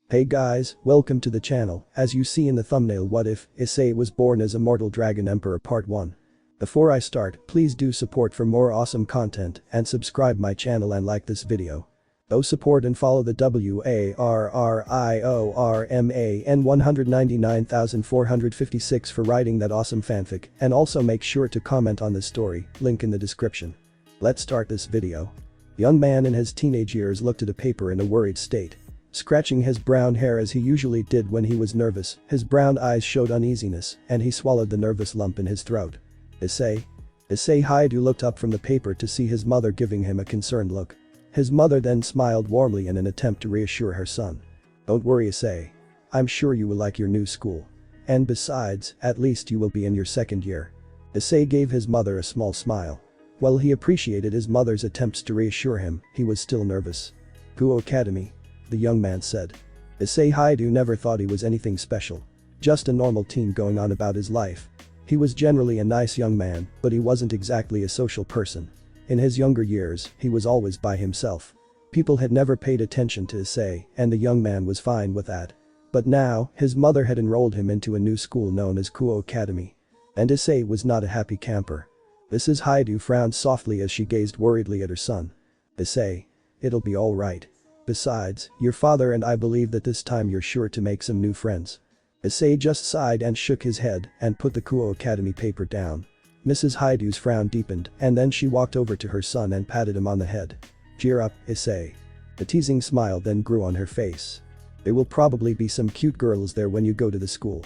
Hey guys, welcome to the channel. As you see in the thumbnail, what if Issei was born as Immortal Dragon Emperor Part 1. Before I start, please do support for more awesome content and subscribe my channel and like this video. Go support and follow the WARRIORMAN 199,456 for writing that awesome fanfic, and also make sure to comment on this story, link in the description. Let's start this video. Young man in his teenage years looked at a paper in a worried state. Scratching his brown hair as he usually did when he was nervous, his brown eyes showed uneasiness, and he swallowed the nervous lump in his throat. Issei Haidu looked up from the paper to see his mother giving him a concerned look. His mother then smiled warmly in an attempt to reassure her son. Don't worry, Issei. I'm sure you will like your new school. And besides, at least you will be in your second year. Issei gave his mother a small smile. While he appreciated his mother's attempts to reassure him, he was still nervous. Kuo Academy, the young man said. Issei Haidu never thought he was anything special. Just a normal teen going on about his life. He was generally a nice young man, but he wasn't exactly a social person. In his younger years, he was always by himself. People had never paid attention to Issei, and the young man was fine with that. But now, his mother had enrolled him into a new school known as Kuo Academy. And Issei was not a happy camper. Mrs. Haidu frowned softly as she gazed worriedly at her son. Issei, it'll be alright. Besides, your father and I believe that this time you're sure to make some new friends. Issei just sighed and shook his head and put the Kuo Academy paper down. Mrs. Haidu's frown deepened, and then she walked over to her son and patted him on the head. Cheer up, Issei. A teasing smile then grew on her face. There will probably be some cute girls there when you go to the school.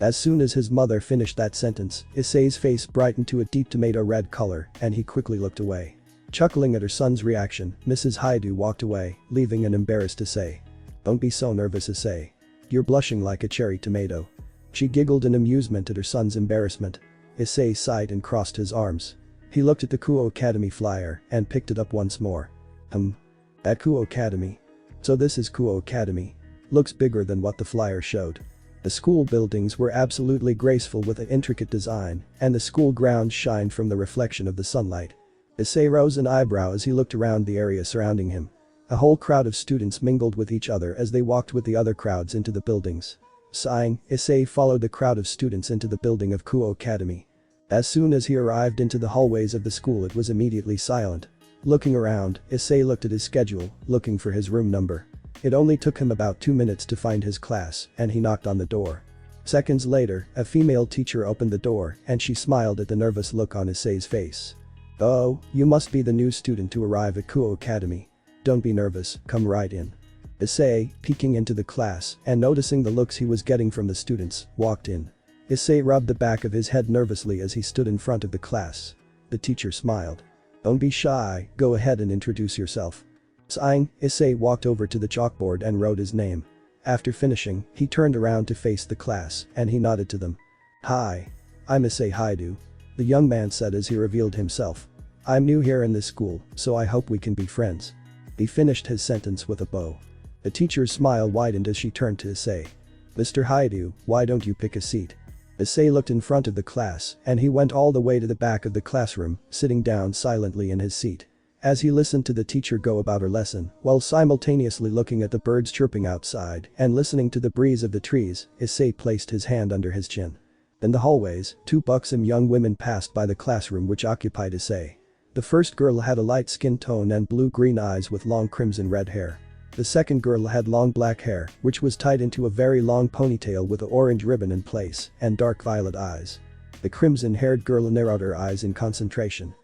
As soon as his mother finished that sentence, Issei's face brightened to a deep tomato red color and he quickly looked away. Chuckling at her son's reaction, Mrs. Haidu walked away, leaving an embarrassed Issei. Don't be so nervous, Issei. You're blushing like a cherry tomato. She giggled in amusement at her son's embarrassment. Issei sighed and crossed his arms. He looked at the Kuo Academy flyer and picked it up once more. At Kuo Academy. So this is Kuo Academy. Looks bigger than what the flyer showed. The school buildings were absolutely graceful with an intricate design, and the school grounds shined from the reflection of the sunlight. Issei rose an eyebrow as he looked around the area surrounding him. A whole crowd of students mingled with each other as they walked with the other crowds into the buildings. Sighing, Issei followed the crowd of students into the building of Kuo Academy. As soon as he arrived into the hallways of the school, it was immediately silent. Looking around, Issei looked at his schedule, looking for his room number. It only took him about 2 minutes to find his class, and he knocked on the door. Seconds later, a female teacher opened the door and she smiled at the nervous look on Issei's face. Oh, you must be the new student to arrive at Kuo Academy. Don't be nervous, come right in. Issei, peeking into the class and noticing the looks he was getting from the students, walked in. Issei rubbed the back of his head nervously as he stood in front of the class. The teacher smiled. Don't be shy, go ahead and introduce yourself. Sighing, Issei walked over to the chalkboard and wrote his name. After finishing, he turned around to face the class and he nodded to them. Hi. I'm Issei Haidu. The young man said as he revealed himself. I'm new here in this school, so I hope we can be friends. He finished his sentence with a bow. The teacher's smile widened as she turned to Issei. Mr. Haidu, why don't you pick a seat? Issei looked in front of the class and he went all the way to the back of the classroom, sitting down silently in his seat. As he listened to the teacher go about her lesson, while simultaneously looking at the birds chirping outside and listening to the breeze of the trees, Issei placed his hand under his chin. In the hallways, 2 buxom young women passed by the classroom which occupied Issei. The first girl had a light skin tone and blue-green eyes with long crimson-red hair. The second girl had long black hair, which was tied into a very long ponytail with an orange ribbon in place, and dark violet eyes. The crimson-haired girl narrowed her eyes in concentration.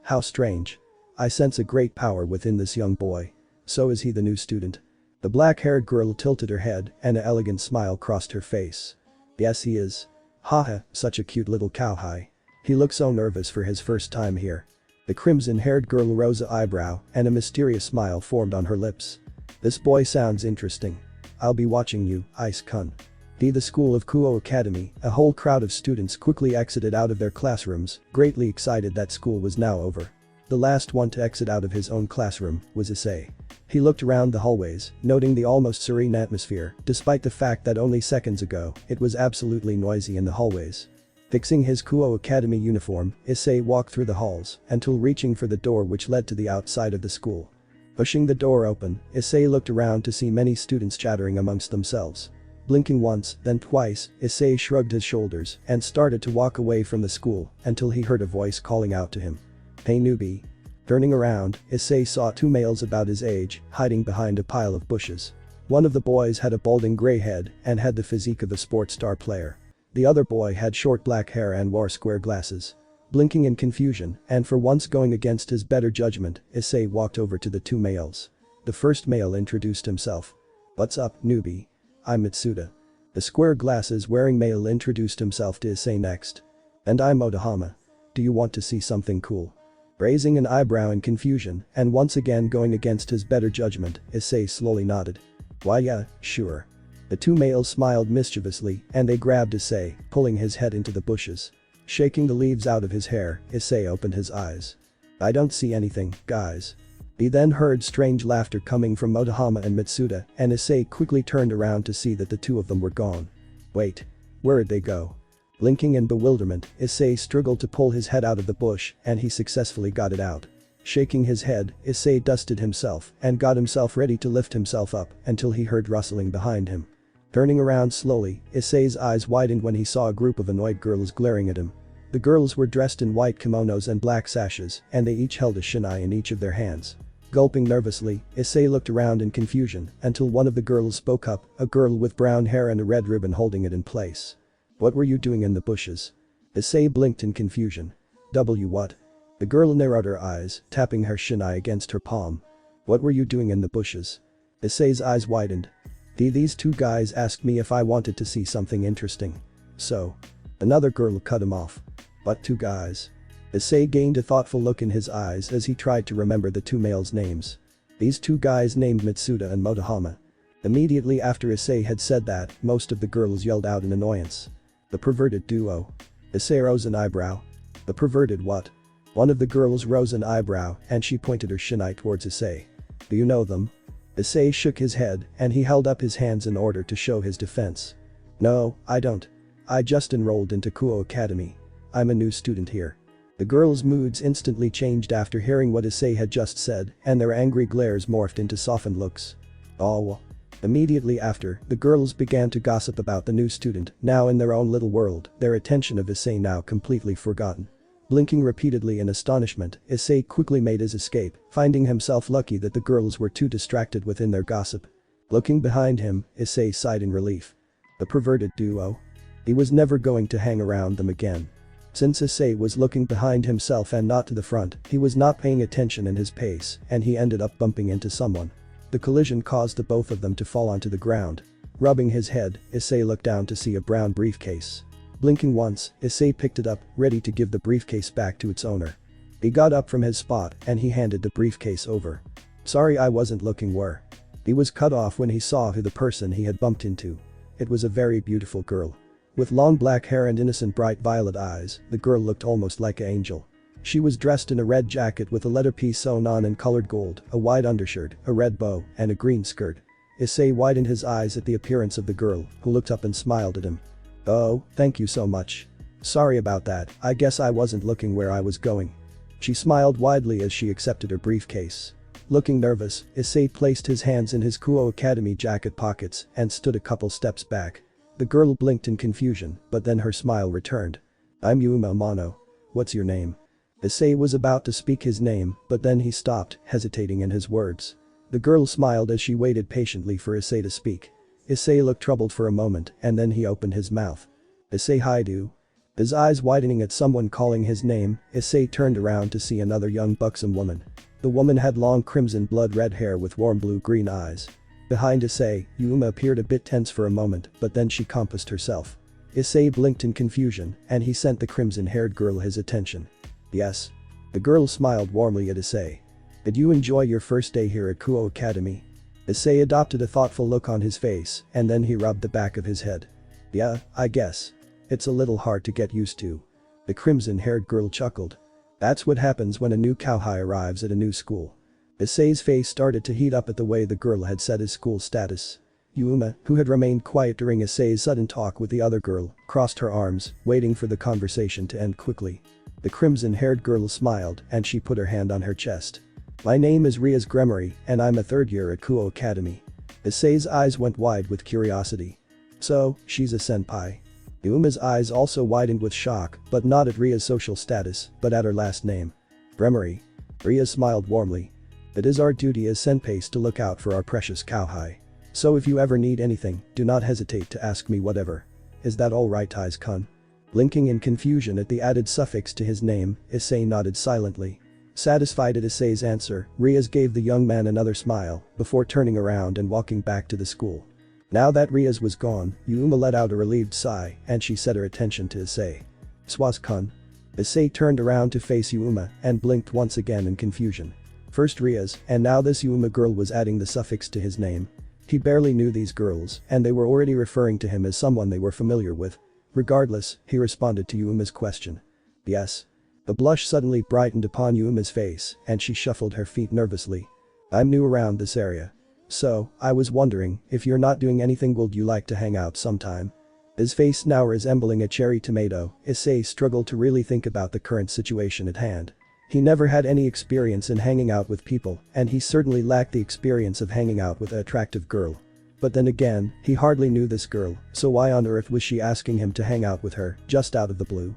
How strange. I sense a great power within this young boy. So is he the new student? The black-haired girl tilted her head and an elegant smile crossed her face. Yes, he is. Haha, such a cute little cowhide. He looks so nervous for his first time here. The crimson-haired girl rose an eyebrow and a mysterious smile formed on her lips. This boy sounds interesting. I'll be watching you, Ice-kun. The school of Kuo Academy, a whole crowd of students quickly exited out of their classrooms, greatly excited that school was now over. The last one to exit out of his own classroom was Issei. He looked around the hallways, noting the almost serene atmosphere, despite the fact that only seconds ago, it was absolutely noisy in the hallways. Fixing his Kuo Academy uniform, Issei walked through the halls until reaching for the door which led to the outside of the school. Pushing the door open, Issei looked around to see many students chattering amongst themselves. Blinking once, then twice, Issei shrugged his shoulders and started to walk away from the school until he heard a voice calling out to him. "Hey newbie." Turning around, Issei saw two males about his age hiding behind a pile of bushes. One of the boys had a balding gray head and had the physique of a sports star player. The other boy had short black hair and wore square glasses. Blinking in confusion, and for once going against his better judgment, Issei walked over to the two males. The first male introduced himself. "What's up, newbie? I'm Mitsuda." The square glasses wearing male introduced himself to Issei next. "And I'm Otahama. Do you want to see something cool?" Raising an eyebrow in confusion, and once again going against his better judgment, Issei slowly nodded. "Why yeah, sure." The two males smiled mischievously and they grabbed Issei, pulling his head into the bushes. Shaking the leaves out of his hair, Issei opened his eyes. "I don't see anything, guys." He then heard strange laughter coming from Otahama and Mitsuda, and Issei quickly turned around to see that the two of them were gone. Wait. Where'd they go? Blinking in bewilderment, Issei struggled to pull his head out of the bush and he successfully got it out. Shaking his head, Issei dusted himself and got himself ready to lift himself up until he heard rustling behind him. Turning around slowly, Issei's eyes widened when he saw a group of annoyed girls glaring at him. The girls were dressed in white kimonos and black sashes, and they each held a shinai in each of their hands. Gulping nervously, Issei looked around in confusion until one of the girls spoke up, a girl with brown hair and a red ribbon holding it in place. "What were you doing in the bushes?" Issei blinked in confusion. What? The girl narrowed her eyes, tapping her shinai against her palm. "What were you doing in the bushes?" Issei's eyes widened. These two guys asked me if I wanted to see something interesting. So. Another girl cut him off. "What two guys?" Issei gained a thoughtful look in his eyes as he tried to remember the two males' names. These two guys named Mitsuda and Otahama. Immediately after Issei had said that, most of the girls yelled out in annoyance. "The perverted duo." Issei rose an eyebrow. "The perverted what?" One of the girls rose an eyebrow and she pointed her shinai towards Issei. "Do you know them?" Issei shook his head and he held up his hands in order to show his defense. "No, I don't. I just enrolled into Kuo Academy. I'm a new student here." The girls' moods instantly changed after hearing what Issei had just said, and their angry glares morphed into softened looks. "Oh." Immediately after, the girls began to gossip about the new student, now in their own little world, their attention of Issei now completely forgotten. Blinking repeatedly in astonishment, Issei quickly made his escape, finding himself lucky that the girls were too distracted within their gossip. Looking behind him, Issei sighed in relief. The perverted duo. He was never going to hang around them again. Since Issei was looking behind himself and not to the front, he was not paying attention in his pace and he ended up bumping into someone. The collision caused the both of them to fall onto the ground. Rubbing his head, Issei looked down to see a brown briefcase. Blinking once, Issei picked it up, ready to give the briefcase back to its owner. He got up from his spot and he handed the briefcase over. "Sorry, I wasn't looking where." He was cut off when he saw who the person he had bumped into. It was a very beautiful girl. With long black hair and innocent bright violet eyes, the girl looked almost like an angel. She was dressed in a red jacket with a letter P sewn on in colored gold, a white undershirt, a red bow, and a green skirt. Issei widened his eyes at the appearance of the girl, who looked up and smiled at him. "Oh, thank you so much. Sorry about that, I guess I wasn't looking where I was going." She smiled widely as she accepted her briefcase. Looking nervous, Issei placed his hands in his Kuo Academy jacket pockets and stood a couple steps back. The girl blinked in confusion, but then her smile returned. "I'm Yuma Amano. What's your name?" Issei was about to speak his name, but then he stopped, hesitating in his words. The girl smiled as she waited patiently for Issei to speak. Issei looked troubled for a moment and then he opened his mouth. "Issei Haidu." His eyes widening at someone calling his name, Issei turned around to see another young buxom woman. The woman had long crimson blood red hair with warm blue-green eyes. Behind Issei, Yuma appeared a bit tense for a moment, but then she composed herself. Issei blinked in confusion and he sent the crimson-haired girl his attention. "Yes." The girl smiled warmly at Issei. "Did you enjoy your first day here at Kuo Academy?" Issei adopted a thoughtful look on his face and then he rubbed the back of his head. "Yeah, I guess. It's a little hard to get used to." The crimson-haired girl chuckled. "That's what happens when a new cowhide arrives at a new school." Issei's face started to heat up at the way the girl had said his school status. Yuma, who had remained quiet during Issei's sudden talk with the other girl, crossed her arms, waiting for the conversation to end quickly. The crimson-haired girl smiled and she put her hand on her chest. My name is Rias Gremory, and I'm a third year at Kuo Academy. Issei's eyes went wide with curiosity. So, she's a senpai. Yuma's eyes also widened with shock, but not at Ria's social status, but at her last name. Gremory. Rias smiled warmly. It is our duty as senpais to look out for our precious cowhide. So if you ever need anything, do not hesitate to ask me whatever. Is that alright, Isay-kun? Blinking in confusion at the added suffix to his name, Issei nodded silently. Satisfied at Issei's answer, Rias gave the young man another smile, before turning around and walking back to the school. Now that Rias was gone, Yuma let out a relieved sigh, and she set her attention to Issei. Swaz-kun. Issei turned around to face Yuma and blinked once again in confusion. First Rias, and now this Yuma girl was adding the suffix to his name. He barely knew these girls, and they were already referring to him as someone they were familiar with. Regardless, he responded to Yuma's question. Yes. The blush suddenly brightened upon Yuma's face, and she shuffled her feet nervously. I'm new around this area. So, I was wondering, if you're not doing anything, would you like to hang out sometime? His face now resembling a cherry tomato, Issei struggled to really think about the current situation at hand. He never had any experience in hanging out with people, and he certainly lacked the experience of hanging out with an attractive girl. But then again, he hardly knew this girl, so why on earth was she asking him to hang out with her, just out of the blue?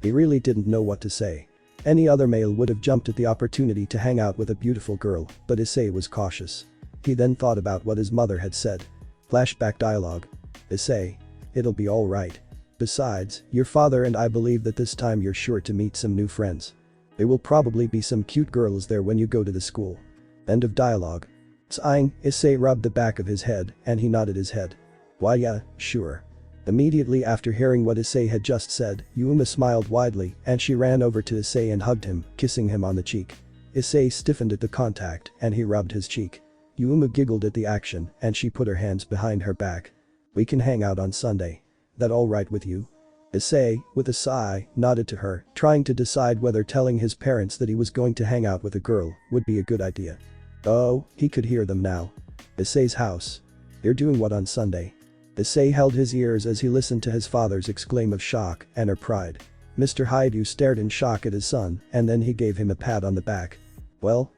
He really didn't know what to say. Any other male would have jumped at the opportunity to hang out with a beautiful girl, but Issei was cautious. He then thought about what his mother had said. Flashback dialogue. Issei. It'll be alright. Besides, your father and I believe that this time you're sure to meet some new friends. There will probably be some cute girls there when you go to the school. End of dialogue. Sighing, Issei rubbed the back of his head, and he nodded his head. Why yeah, sure. Immediately after hearing what Issei had just said, Yuma smiled widely, and she ran over to Issei and hugged him, kissing him on the cheek. Issei stiffened at the contact, and he rubbed his cheek. Yuma giggled at the action, and she put her hands behind her back. We can hang out on Sunday. That alright with you? Issei, with a sigh, nodded to her, trying to decide whether telling his parents that he was going to hang out with a girl would be a good idea. Oh, he could hear them now. Issei's house. You're doing what on Sunday? Issei held his ears as he listened to his father's exclaim of shock and her pride. Mr. Haidu stared in shock at his son, and then he gave him a pat on the back. Well.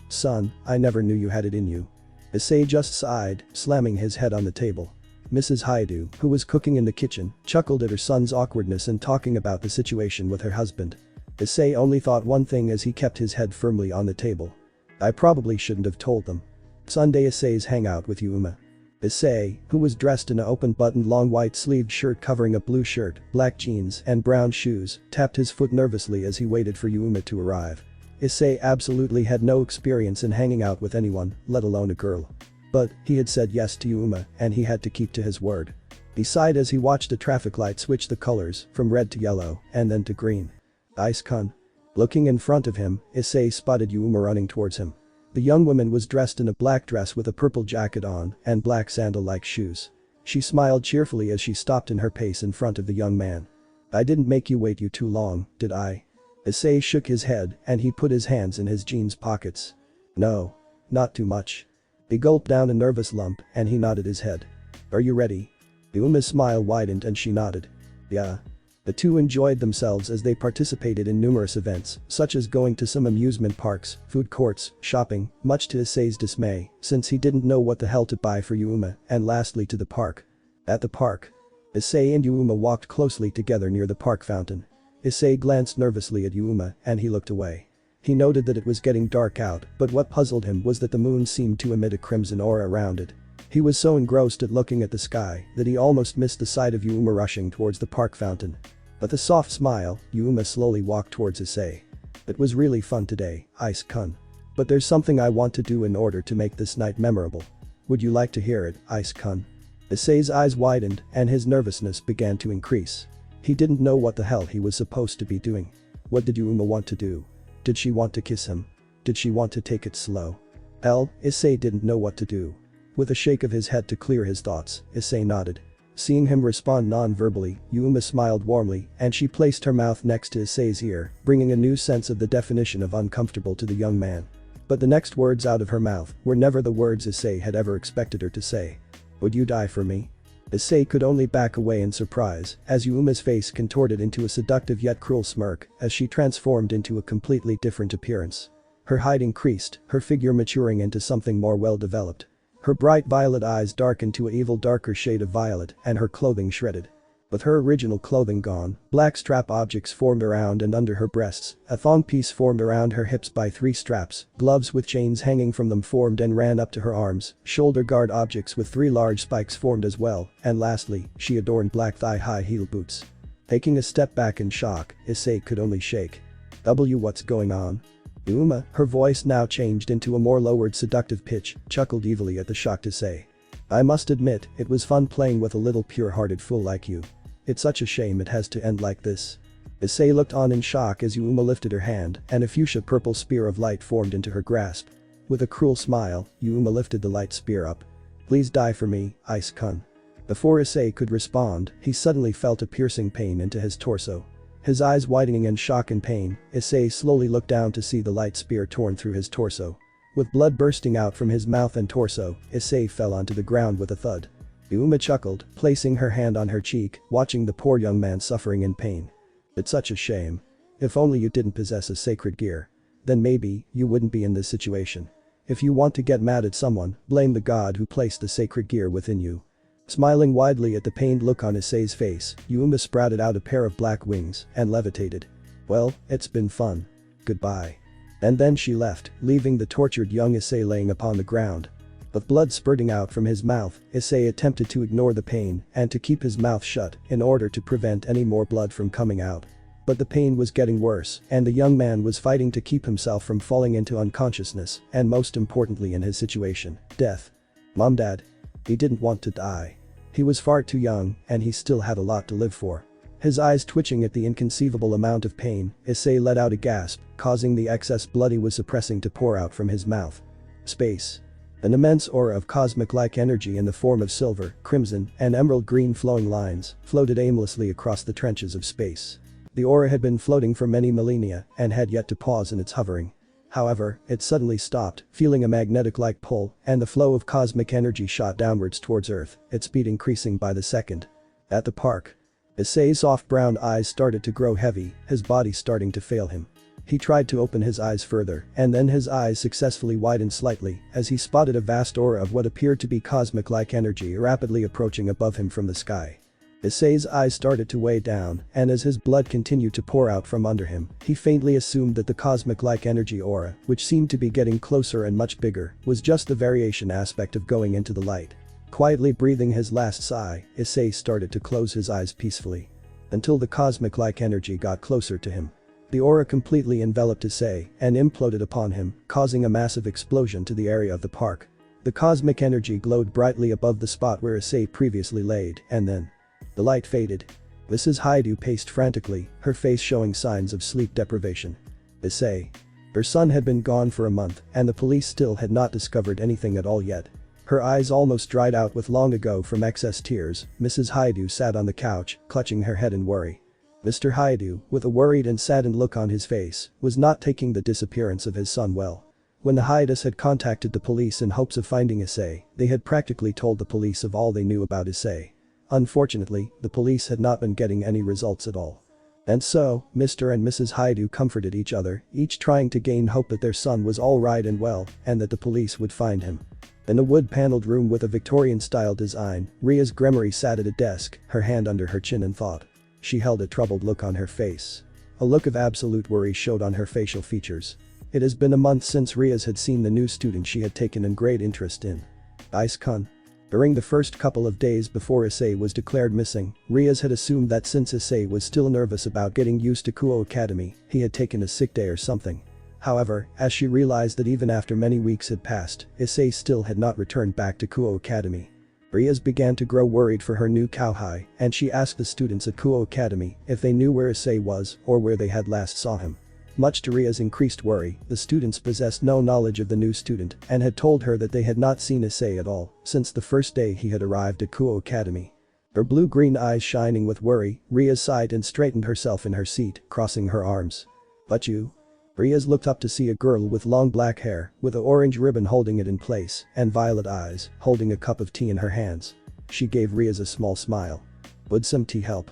Son, I never knew you had it in you. Issei just sighed, slamming his head on the table. Mrs. Haidu, who was cooking in the kitchen, chuckled at her son's awkwardness and talking about the situation with her husband. Issei only thought one thing as he kept his head firmly on the table. I probably shouldn't have told them. Sunday Issei's hangout with Yuma. Issei, who was dressed in an open-buttoned long white-sleeved shirt covering a blue shirt, black jeans, and brown shoes, tapped his foot nervously as he waited for Yuma to arrive. Issei absolutely had no experience in hanging out with anyone, let alone a girl. But, he had said yes to Yuma, and he had to keep to his word. He sighed as he watched a traffic light switch the colors, from red to yellow, and then to green. Isay-kun. Looking in front of him, Issei spotted Yuma running towards him. The young woman was dressed in a black dress with a purple jacket on and black sandal-like shoes. She smiled cheerfully as she stopped in her pace in front of the young man. I didn't make you wait too long, did I? Issei shook his head and he put his hands in his jeans pockets. No. Not too much. He gulped down a nervous lump and he nodded his head. Are you ready? Yuma's smile widened and she nodded. Yeah. The two enjoyed themselves as they participated in numerous events, such as going to some amusement parks, food courts, shopping, much to Issei's dismay, since he didn't know what the hell to buy for Yuma, and lastly to the park. At the park. Issei and Yuma walked closely together near the park fountain. Issei glanced nervously at Yuma and he looked away. He noted that it was getting dark out, but what puzzled him was that the moon seemed to emit a crimson aura around it. He was so engrossed at looking at the sky that he almost missed the sight of Yuma rushing towards the park fountain. With a soft smile, Yuma slowly walked towards Issei. It was really fun today, Isay-kun. But there's something I want to do in order to make this night memorable. Would you like to hear it, Isay-kun? Issei's eyes widened and his nervousness began to increase. He didn't know what the hell he was supposed to be doing. What did Yuma want to do? Did she want to kiss him? Did she want to take it slow? Hell, Issei didn't know what to do. With a shake of his head to clear his thoughts, Issei nodded. Seeing him respond non-verbally, Yuma smiled warmly and she placed her mouth next to Issei's ear, bringing a new sense of the definition of uncomfortable to the young man. But the next words out of her mouth were never the words Issei had ever expected her to say. Would you die for me? Issei could only back away in surprise as Yuma's face contorted into a seductive yet cruel smirk as she transformed into a completely different appearance. Her height increased, her figure maturing into something more well-developed. Her bright violet eyes darkened to an evil darker shade of violet and her clothing shredded. With her original clothing gone, black strap objects formed around and under her breasts, a thong piece formed around her hips by 3 straps, gloves with chains hanging from them formed and ran up to her arms, shoulder guard objects with 3 large spikes formed as well, and lastly, she adorned black thigh-high heel boots. Taking a step back in shock, Issei could only shake. What's going on? Yuma, her voice now changed into a more lowered seductive pitch, chuckled evilly at the shocked Issei. I must admit, it was fun playing with a little pure-hearted fool like you. It's such a shame it has to end like this. Issei looked on in shock as Yuma lifted her hand and a fuchsia-purple spear of light formed into her grasp. With a cruel smile, Yuma lifted the light spear up. Please die for me, Ice-kun. Before Issei could respond, he suddenly felt a piercing pain into his torso. His eyes widening in shock and pain, Issei slowly looked down to see the light spear torn through his torso. With blood bursting out from his mouth and torso, Issei fell onto the ground with a thud. Yuma chuckled, placing her hand on her cheek, watching the poor young man suffering in pain. It's such a shame. If only you didn't possess a sacred gear. Then maybe, you wouldn't be in this situation. If you want to get mad at someone, blame the god who placed the sacred gear within you. Smiling widely at the pained look on Issei's face, Yuma sprouted out a pair of black wings and levitated. Well, it's been fun. Goodbye. And then she left, leaving the tortured young Issei laying upon the ground. With blood spurting out from his mouth, Issei attempted to ignore the pain and to keep his mouth shut in order to prevent any more blood from coming out. But the pain was getting worse and the young man was fighting to keep himself from falling into unconsciousness and most importantly in his situation, death. Dad. He didn't want to die. He was far too young and he still had a lot to live for. His eyes twitching at the inconceivable amount of pain, Issei let out a gasp, causing the excess blood he was suppressing to pour out from his mouth. Space. An immense aura of cosmic-like energy in the form of silver, crimson, and emerald green flowing lines floated aimlessly across the trenches of space. The aura had been floating for many millennia and had yet to pause in its hovering. However, it suddenly stopped, feeling a magnetic-like pull, and the flow of cosmic energy shot downwards towards Earth, its speed increasing by the second. At the park. Issei's soft brown eyes started to grow heavy, his body starting to fail him. He tried to open his eyes further, and then his eyes successfully widened slightly as he spotted a vast aura of what appeared to be cosmic-like energy rapidly approaching above him from the sky. Issei's eyes started to weigh down, and as his blood continued to pour out from under him, he faintly assumed that the cosmic-like energy aura, which seemed to be getting closer and much bigger, was just the variation aspect of going into the light. Quietly breathing his last sigh, Issei started to close his eyes peacefully. Until the cosmic-like energy got closer to him. The aura completely enveloped Issei and imploded upon him, causing a massive explosion to the area of the park. The cosmic energy glowed brightly above the spot where Issei previously laid, and then the light faded. Mrs. Haidu paced frantically, her face showing signs of sleep deprivation. Issei. Her son had been gone for a month, and the police still had not discovered anything at all yet. Her eyes almost dried out with long ago from excess tears, Mrs. Haidu sat on the couch, clutching her head in worry. Mr. Haidu, with a worried and saddened look on his face, was not taking the disappearance of his son well. When the Haidus had contacted the police in hopes of finding Issei, they had practically told the police of all they knew about Issei. Unfortunately, the police had not been getting any results at all. And so, Mr. and Mrs. Haidu comforted each other, each trying to gain hope that their son was all right and well, and that the police would find him. In a wood-paneled room with a Victorian-style design, Rias Gremory sat at a desk, her hand under her chin in thought. She held a troubled look on her face. A look of absolute worry showed on her facial features. It has been a month since Rias had seen the new student she had taken in great interest in. Ice-kun. During the first couple of days before Issei was declared missing, Rias had assumed that since Issei was still nervous about getting used to Kuo Academy, he had taken a sick day or something. However, as she realized that even after many weeks had passed, Issei still had not returned back to Kuo Academy. Rias began to grow worried for her new cowhide, and she asked the students at Kuo Academy if they knew where Issei was or where they had last saw him. Much to Ria's increased worry, the students possessed no knowledge of the new student and had told her that they had not seen Issei at all since the first day he had arrived at Kuo Academy. Her blue-green eyes shining with worry, Rias sighed and straightened herself in her seat, crossing her arms. But you? Rias looked up to see a girl with long black hair, with an orange ribbon holding it in place, and violet eyes, holding a cup of tea in her hands. she gave Rias a small smile. Would some tea help?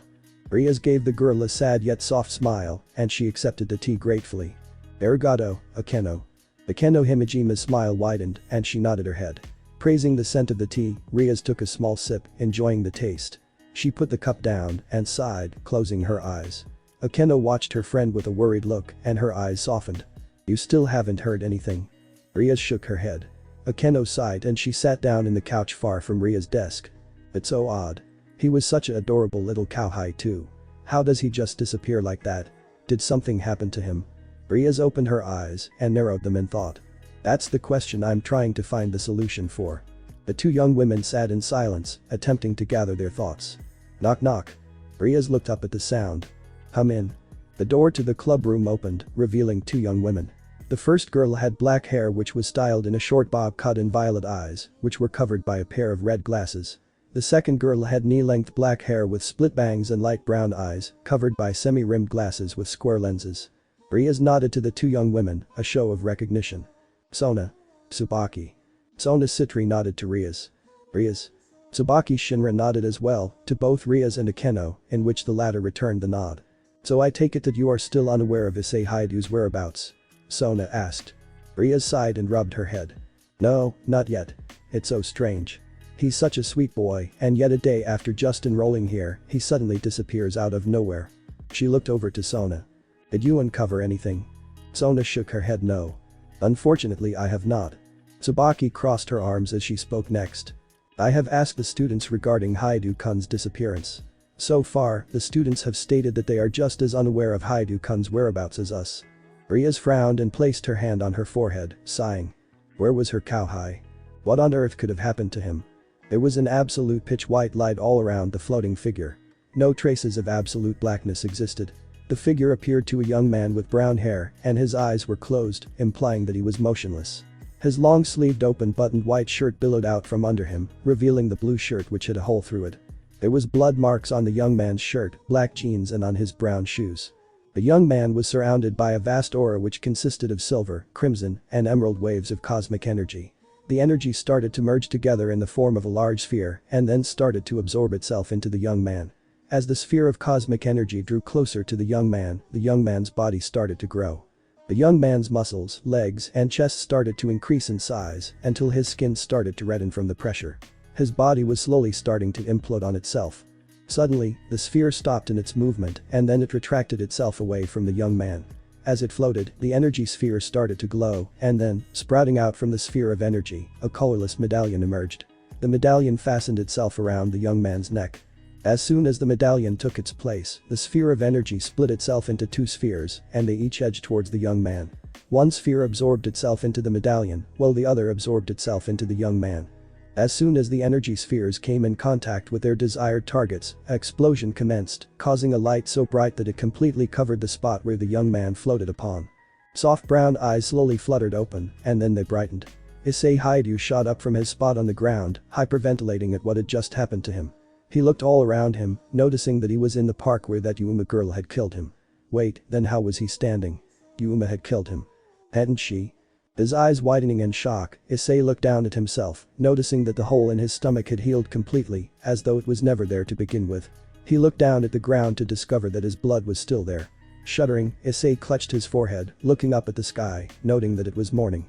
Rias gave the girl a sad yet soft smile, and she accepted the tea gratefully. Arigato, Akeno. Akeno Himejima's smile widened, and she nodded her head. Praising the scent of the tea, Rias took a small sip, enjoying the taste. She put the cup down and sighed, closing her eyes. Akeno watched her friend with a worried look, and her eyes softened. You still haven't heard anything? Rias shook her head. Akeno sighed and she sat down in the couch far from Rias' desk. It's so odd. He was such an adorable little cowhide too. How does he just disappear like that? Did something happen to him? Rias opened her eyes and narrowed them in thought. That's the question I'm trying to find the solution for. The two young women sat in silence, attempting to gather their thoughts. Knock knock. Rias looked up at the sound. Come in. The door to the club room opened, revealing two young women. The first girl had black hair which was styled in a short bob cut and violet eyes, which were covered by a pair of red glasses. The second girl had knee-length black hair with split bangs and light brown eyes, covered by semi-rimmed glasses with square lenses. Rias nodded to the two young women, a show of recognition. Sona. Tsubaki. Sona Citri nodded to Rias. Rias. Tsubaki Shinra nodded as well, to both Rias and Akeno, in which the latter returned the nod. So I take it that you are still unaware of Issei Haidu's whereabouts? Sona asked. Rias sighed and rubbed her head. No, not yet. It's so strange. He's such a sweet boy, and yet a day after just enrolling here, he suddenly disappears out of nowhere. She looked over to Sona. Did you uncover anything? Sona shook her head no. Unfortunately I have not. Tsubaki crossed her arms as she spoke next. I have asked the students regarding Haidu-kun's disappearance. So far, the students have stated that they are just as unaware of Haidu-kun's whereabouts as us. Rias frowned and placed her hand on her forehead, sighing. Where was her cowhide? What on earth could have happened to him? There was an absolute pitch-white light all around the floating figure. No traces of absolute blackness existed. The figure appeared to a young man with brown hair, and his eyes were closed, implying that he was motionless. His long-sleeved open-buttoned white shirt billowed out from under him, revealing the blue shirt which had a hole through it. There was blood marks on the young man's shirt, black jeans and on his brown shoes. The young man was surrounded by a vast aura which consisted of silver, crimson, and emerald waves of cosmic energy. The energy started to merge together in the form of a large sphere and then started to absorb itself into the young man. As the sphere of cosmic energy drew closer to the young man's body started to grow. The young man's muscles, legs, and chest started to increase in size until his skin started to redden from the pressure. His body was slowly starting to implode on itself. Suddenly, the sphere stopped in its movement and then it retracted itself away from the young man. As it floated, the energy sphere started to glow, and then, sprouting out from the sphere of energy, a colorless medallion emerged. The medallion fastened itself around the young man's neck. As soon as the medallion took its place, the sphere of energy split itself into two spheres, and they each edged towards the young man. One sphere absorbed itself into the medallion, while the other absorbed itself into the young man. As soon as the energy spheres came in contact with their desired targets, an explosion commenced, causing a light so bright that it completely covered the spot where the young man floated upon. Soft brown eyes slowly fluttered open, and then they brightened. Issei Haidu shot up from his spot on the ground, hyperventilating at what had just happened to him. He looked all around him, noticing that he was in the park where that Yuma girl had killed him. Wait, then how was he standing? Yuma had killed him. Hadn't she? His eyes widening in shock, Issei looked down at himself, noticing that the hole in his stomach had healed completely, as though it was never there to begin with. He looked down at the ground to discover that his blood was still there. Shuddering, Issei clutched his forehead, looking up at the sky, noting that it was morning.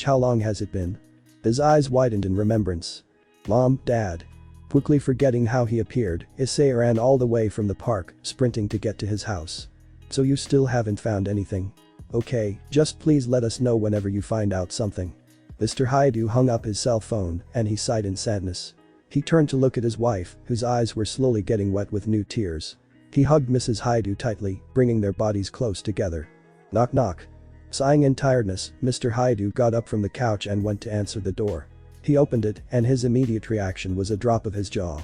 How long has it been? His eyes widened in remembrance. Mom, Dad. Quickly forgetting how he appeared, Issei ran all the way from the park, sprinting to get to his house. So you still haven't found anything? Okay, just please let us know whenever you find out something. Mr. Haidu hung up his cell phone and he sighed in sadness. He turned to look at his wife, whose eyes were slowly getting wet with new tears. He hugged Mrs. Haidu tightly, bringing their bodies close together. Knock knock. Sighing in tiredness, Mr. Haidu got up from the couch and went to answer the door. He opened it and his immediate reaction was a drop of his jaw.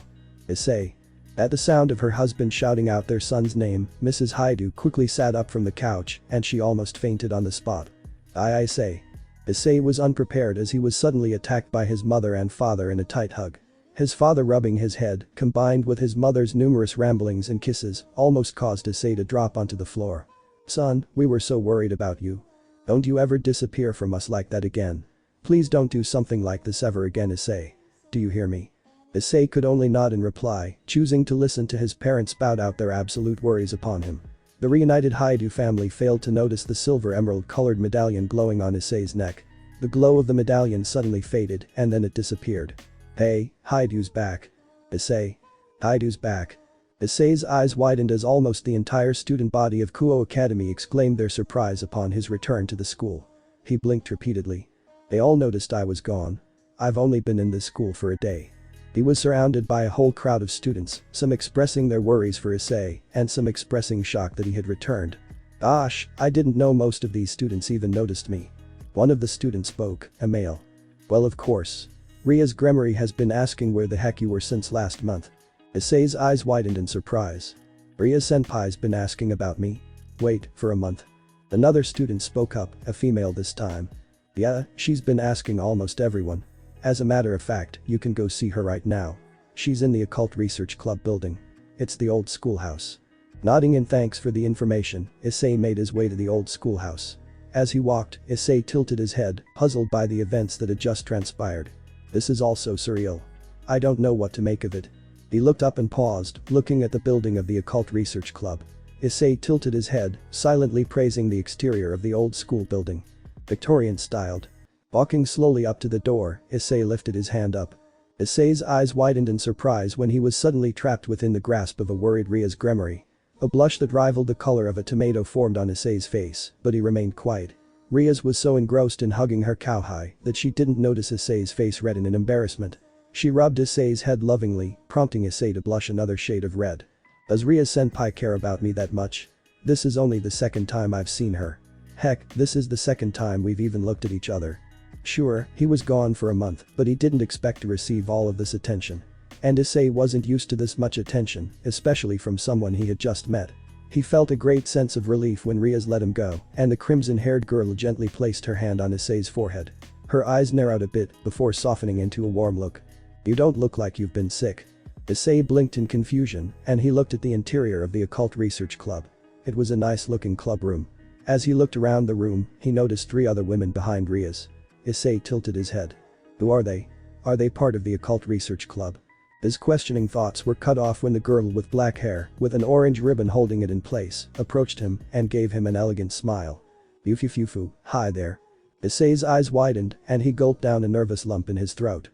Issei. At the sound of her husband shouting out their son's name, Mrs. Haidu quickly sat up from the couch and she almost fainted on the spot. Issei. Issei was unprepared as he was suddenly attacked by his mother and father in a tight hug. His father rubbing his head, combined with his mother's numerous ramblings and kisses, almost caused Issei to drop onto the floor. Son, we were so worried about you. Don't you ever disappear from us like that again. Please don't do something like this ever again, Issei. Do you hear me? Issei could only nod in reply, choosing to listen to his parents spout out their absolute worries upon him. The reunited Haidu family failed to notice the silver emerald-colored medallion glowing on Issei's neck. The glow of the medallion suddenly faded and then it disappeared. Hey, Haidu's back. Issei. Haidu's back. Issei's eyes widened as almost the entire student body of Kuo Academy exclaimed their surprise upon his return to the school. He blinked repeatedly. They all noticed I was gone. I've only been in this school for a day. He was surrounded by a whole crowd of students, some expressing their worries for Issei, and some expressing shock that he had returned. Gosh, I didn't know most of these students even noticed me. One of the students spoke, a male. Well, of course. Rias Gremory has been asking where the heck you were since last month. Issei's eyes widened in surprise. Rias Senpai's been asking about me? Wait, for a month. Another student spoke up, a female this time. Yeah, she's been asking almost everyone. As a matter of fact, you can go see her right now. She's in the Occult Research Club building. It's the old schoolhouse. Nodding in thanks for the information, Issei made his way to the old schoolhouse. As he walked, Issei tilted his head, puzzled by the events that had just transpired. This is all so surreal. I don't know what to make of it. He looked up and paused, looking at the building of the Occult Research Club. Issei tilted his head, silently praising the exterior of the old school building. Victorian-styled. Walking slowly up to the door, Issei lifted his hand up. Issei's eyes widened in surprise when he was suddenly trapped within the grasp of a worried Rias Gremory. A blush that rivaled the color of a tomato formed on Issei's face, but he remained quiet. Rias was so engrossed in hugging her cowhide that she didn't notice Issei's face redden in embarrassment. She rubbed Issei's head lovingly, prompting Issei to blush another shade of red. Does Rias Senpai care about me that much? This is only the second time I've seen her. Heck, this is the second time we've even looked at each other. Sure, he was gone for a month, but he didn't expect to receive all of this attention. And Issei wasn't used to this much attention, especially from someone he had just met. He felt a great sense of relief when Rias let him go, and the crimson-haired girl gently placed her hand on Issei's forehead. Her eyes narrowed a bit before softening into a warm look. You don't look like you've been sick. Issei blinked in confusion, and he looked at the interior of the Occult Research Club. It was a nice-looking club room. As he looked around the room, he noticed 3 other women behind Rias. Issei tilted his head. Who are they? Are they part of the Occult Research Club? His questioning thoughts were cut off when the girl with black hair, with an orange ribbon holding it in place, approached him and gave him an elegant smile. Yufufufu, hi there. Issei's eyes widened and he gulped down a nervous lump in his throat.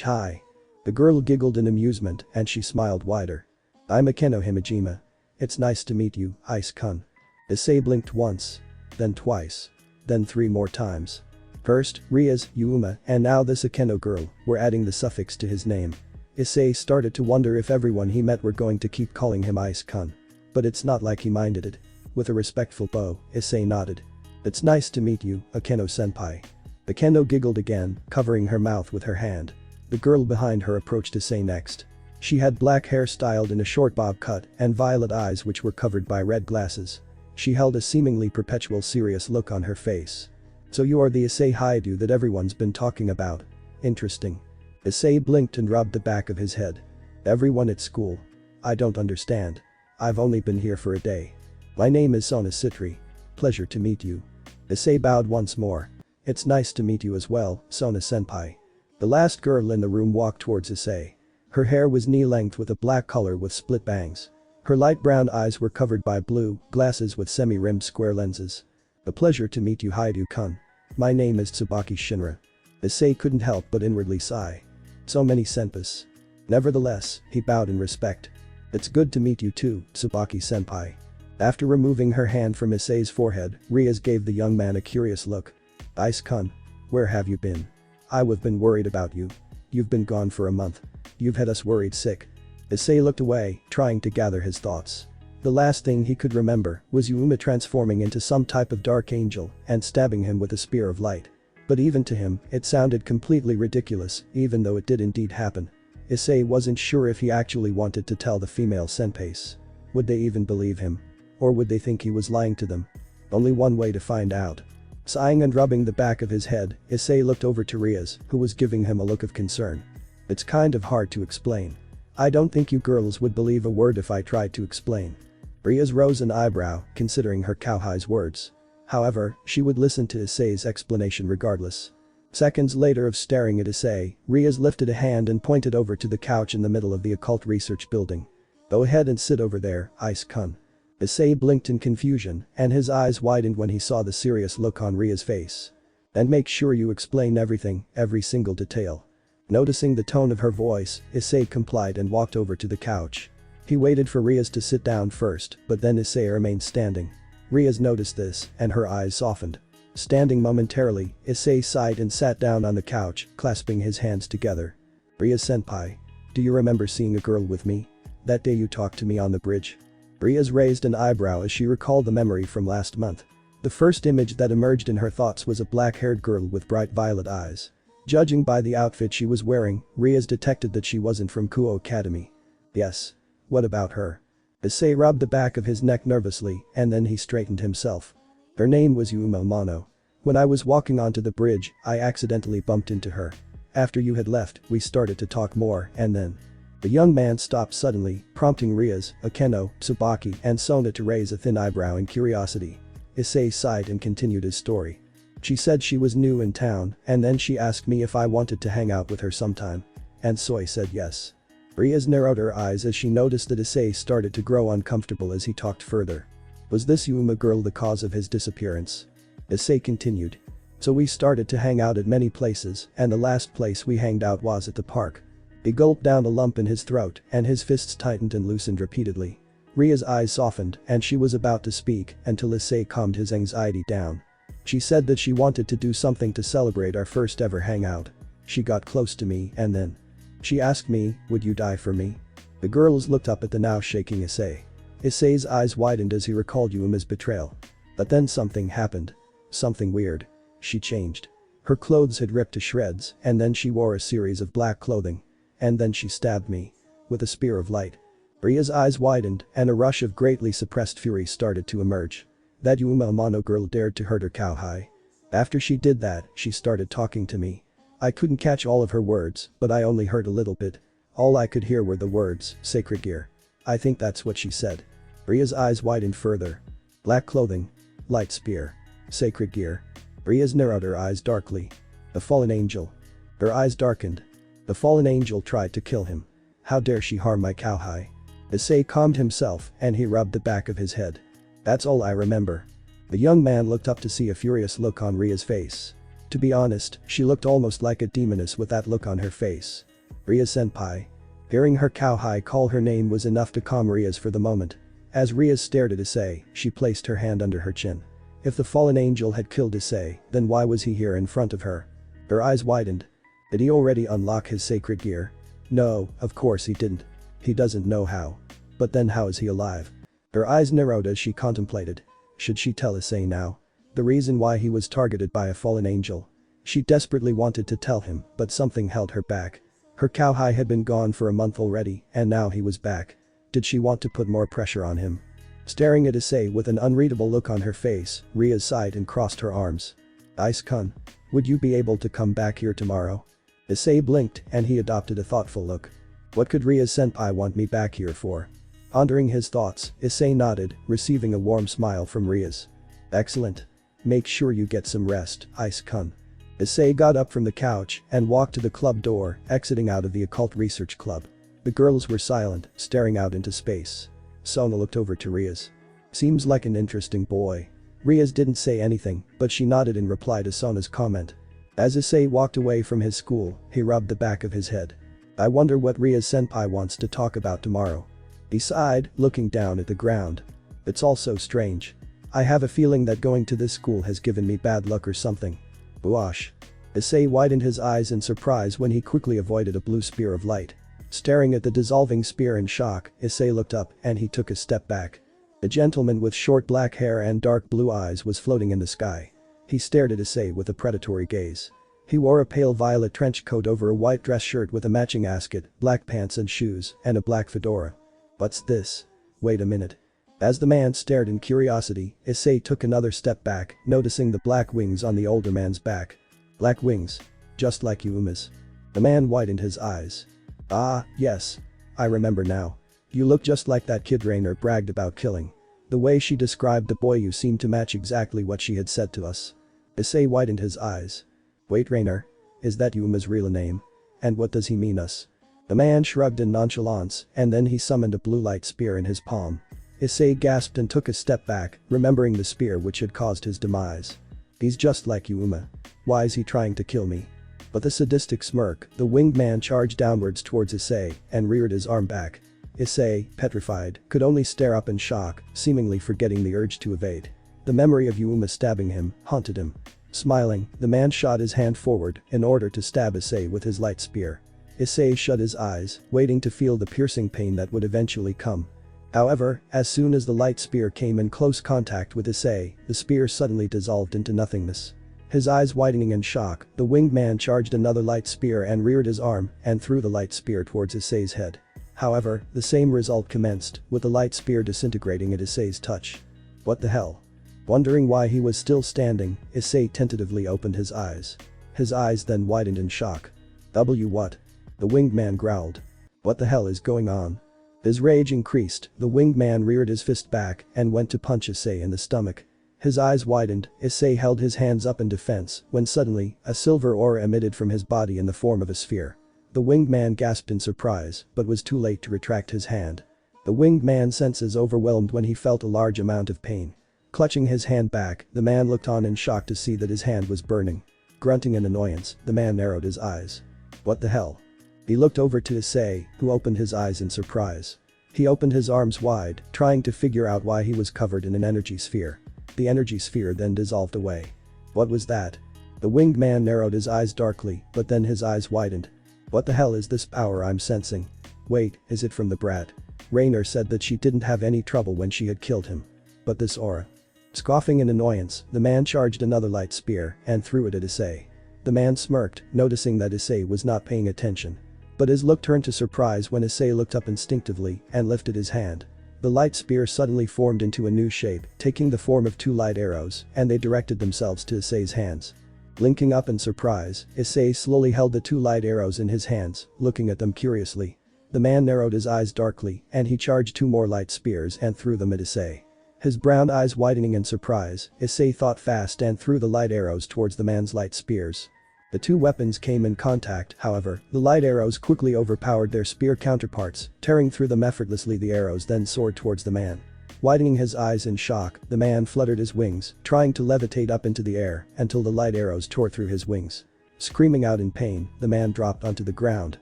Hi. The girl giggled in amusement and she smiled wider. I'm Akeno Himejima. It's nice to meet you, Ice-kun. Issei blinked once. Then twice. Then 3 more times. First, Rias, Yuma, and now this Akeno girl were adding the suffix to his name. Issei started to wonder if everyone he met were going to keep calling him Ice-kun. But it's not like he minded it. With a respectful bow, Issei nodded. It's nice to meet you, Akeno-senpai. Akeno giggled again, covering her mouth with her hand. The girl behind her approached Issei next. She had black hair styled in a short bob cut and violet eyes which were covered by red glasses. She held a seemingly perpetual serious look on her face. So you are the Issei Haidu that everyone's been talking about. Interesting. Issei blinked and rubbed the back of his head. Everyone at school. I don't understand. I've only been here for a day. My name is Sona Citri. Pleasure to meet you. Issei bowed once more. It's nice to meet you as well, Sona-senpai. The last girl in the room walked towards Issei. Her hair was knee-length with a black color with split bangs. Her light brown eyes were covered by blue glasses with semi-rimmed square lenses. A pleasure to meet you, Haidu-kun. My name is Tsubaki Shinra. Issei couldn't help but inwardly sigh. So many senpas. Nevertheless, he bowed in respect. It's good to meet you too, Tsubaki-senpai. After removing her hand from Issei's forehead, Rias gave the young man a curious look. Ice-kun. Where have you been? I've been worried about you. You've been gone for a month. You've had us worried sick. Issei looked away, trying to gather his thoughts. The last thing he could remember was Yuma transforming into some type of dark angel and stabbing him with a spear of light. But even to him, it sounded completely ridiculous, even though it did indeed happen. Issei wasn't sure if he actually wanted to tell the female senpais. Would they even believe him? Or would they think he was lying to them? Only one way to find out. Sighing and rubbing the back of his head, Issei looked over to Rias, who was giving him a look of concern. It's kind of hard to explain. I don't think you girls would believe a word if I tried to explain. Rias rose an eyebrow, considering her cowhai's words. However, she would listen to Issei's explanation regardless. Seconds later of staring at Issei, Rias lifted a hand and pointed over to the couch in the middle of the occult research building. Go ahead and sit over there, Isay-kun. Issei blinked in confusion, and his eyes widened when he saw the serious look on Ria's face. And make sure you explain everything, every single detail. Noticing the tone of her voice, Issei complied and walked over to the couch. He waited for Rias to sit down first, but then Issei remained standing. Rias noticed this, and her eyes softened. Standing momentarily, Issei sighed and sat down on the couch, clasping his hands together. Rias-senpai. Do you remember seeing a girl with me? That day you talked to me on the bridge? Rias raised an eyebrow as she recalled the memory from last month. The first image that emerged in her thoughts was a black-haired girl with bright violet eyes. Judging by the outfit she was wearing, Rias detected that she wasn't from Kuo Academy. Yes. What about her? Issei rubbed the back of his neck nervously, and then he straightened himself. Her name was Yuma Mono. When I was walking onto the bridge, I accidentally bumped into her. After you had left, we started to talk more, and then. The young man stopped suddenly, prompting Rias, Akeno, Tsubaki, and Sona to raise a thin eyebrow in curiosity. Issei sighed and continued his story. She said she was new in town, and then she asked me if I wanted to hang out with her sometime. And so I said yes. Rias narrowed her eyes as she noticed that Issei started to grow uncomfortable as he talked further. Was this Yuma girl the cause of his disappearance? Issei continued. So we started to hang out at many places, and the last place we hanged out was at the park. He gulped down a lump in his throat, and his fists tightened and loosened repeatedly. Ria's eyes softened, and she was about to speak until Issei calmed his anxiety down. She said that she wanted to do something to celebrate our first ever hangout. She got close to me, and then. She asked me, would you die for me? The girls looked up at the now shaking Issei. Issei's eyes widened as he recalled Yuma's betrayal. But then something happened. Something weird. She changed. Her clothes had ripped to shreds, and then she wore a series of black clothing. And then she stabbed me. With a spear of light. Ria's eyes widened, and a rush of greatly suppressed fury started to emerge. That Yuma Amano girl dared to hurt her cowhide. After she did that, she started talking to me. I couldn't catch all of her words, but I only heard a little bit. All I could hear were the words, sacred gear. I think that's what she said. Ria's eyes widened further. Black clothing. Light spear. Sacred gear. Ria's narrowed her eyes darkly. The fallen angel. Her eyes darkened. The fallen angel tried to kill him. How dare she harm my cowhide? Issei calmed himself, and he rubbed the back of his head. That's all I remember. The young man looked up to see a furious look on Ria's face. To be honest, she looked almost like a demoness with that look on her face. Rias-senpai. Hearing her cowhide call her name was enough to calm Rias for the moment. As Rias stared at Issei, she placed her hand under her chin. If the fallen angel had killed Issei, then why was he here in front of her? Her eyes widened. Did he already unlock his sacred gear? No, of course he didn't. He doesn't know how. But then how is he alive? Her eyes narrowed as she contemplated. Should she tell Issei now? The reason why he was targeted by a fallen angel. She desperately wanted to tell him, but something held her back. Her cowhide had been gone for a month already, and now he was back. Did she want to put more pressure on him? Staring at Issei with an unreadable look on her face, Rias sighed and crossed her arms. Isay-kun. Would you be able to come back here tomorrow? Issei blinked, and he adopted a thoughtful look. What could Rias-senpai want me back here for? Pondering his thoughts, Issei nodded, receiving a warm smile from Rias. Excellent. Make sure you get some rest, Isay-kun. Issei got up from the couch and walked to the club door, exiting out of the occult research club. The girls were silent, staring out into space. Sona looked over to Rias. Seems like an interesting boy. Rias didn't say anything, but she nodded in reply to Sona's comment. As Issei walked away from his school, he rubbed the back of his head. I wonder what Rias-senpai wants to talk about tomorrow. He sighed, looking down at the ground. It's all so strange. I have a feeling that going to this school has given me bad luck or something. Buash. Issei widened his eyes in surprise when he quickly avoided a blue spear of light. Staring at the dissolving spear in shock, Issei looked up and he took a step back. A gentleman with short black hair and dark blue eyes was floating in the sky. He stared at Issei with a predatory gaze. He wore a pale violet trench coat over a white dress shirt with a matching ascot, black pants and shoes, and a black fedora. What's this? Wait a minute. As the man stared in curiosity, Issei took another step back, noticing the black wings on the older man's back. Black wings. Just like Yuma's. The man widened his eyes. Ah, yes. I remember now. You look just like that kid Rainer bragged about killing. The way she described the boy you seemed to match exactly what she had said to us. Issei widened his eyes. Wait, Rainer. Is that Yuma's real name? And what does he mean us? The man shrugged in nonchalance, and then he summoned a blue light spear in his palm. Issei gasped and took a step back, remembering the spear which had caused his demise. He's just like Yuma. Why is he trying to kill me? With a sadistic smirk, the winged man charged downwards towards Issei and reared his arm back. Issei, petrified, could only stare up in shock, seemingly forgetting the urge to evade. The memory of Yuma stabbing him haunted him. Smiling, the man shot his hand forward in order to stab Issei with his light spear. Issei shut his eyes, waiting to feel the piercing pain that would eventually come. However, as soon as the light spear came in close contact with Issei, the spear suddenly dissolved into nothingness. His eyes widening in shock, the winged man charged another light spear and reared his arm and threw the light spear towards Issei's head. However, the same result commenced, with the light spear disintegrating at Issei's touch. What the hell? Wondering why he was still standing, Issei tentatively opened his eyes. His eyes then widened in shock. What? The winged man growled. What the hell is going on? His rage increased, the winged man reared his fist back and went to punch Issei in the stomach. His eyes widened, Issei held his hands up in defense when suddenly, a silver aura emitted from his body in the form of a sphere. The winged man gasped in surprise, but was too late to retract his hand. The winged man's senses overwhelmed when he felt a large amount of pain. Clutching his hand back, the man looked on in shock to see that his hand was burning. Grunting in annoyance, the man narrowed his eyes. What the hell? He looked over to Issei, who opened his eyes in surprise. He opened his arms wide, trying to figure out why he was covered in an energy sphere. The energy sphere then dissolved away. What was that? The winged man narrowed his eyes darkly, but then his eyes widened. What the hell is this power I'm sensing? Wait, is it from the brat? Rainer said that she didn't have any trouble when she had killed him. But this aura. Scoffing in annoyance, the man charged another light spear and threw it at Issei. The man smirked, noticing that Issei was not paying attention. But his look turned to surprise when Issei looked up instinctively and lifted his hand. The light spear suddenly formed into a new shape, taking the form of two light arrows, and they directed themselves to Issei's hands. Blinking up in surprise, Issei slowly held the two light arrows in his hands, looking at them curiously. The man narrowed his eyes darkly, and he charged two more light spears and threw them at Issei. His brown eyes widening in surprise, Issei thought fast and threw the light arrows towards the man's light spears. The two weapons came in contact, however, the light arrows quickly overpowered their spear counterparts, tearing through them effortlessly. The arrows then soared towards the man. Widening his eyes in shock, the man fluttered his wings, trying to levitate up into the air until the light arrows tore through his wings. Screaming out in pain, the man dropped onto the ground.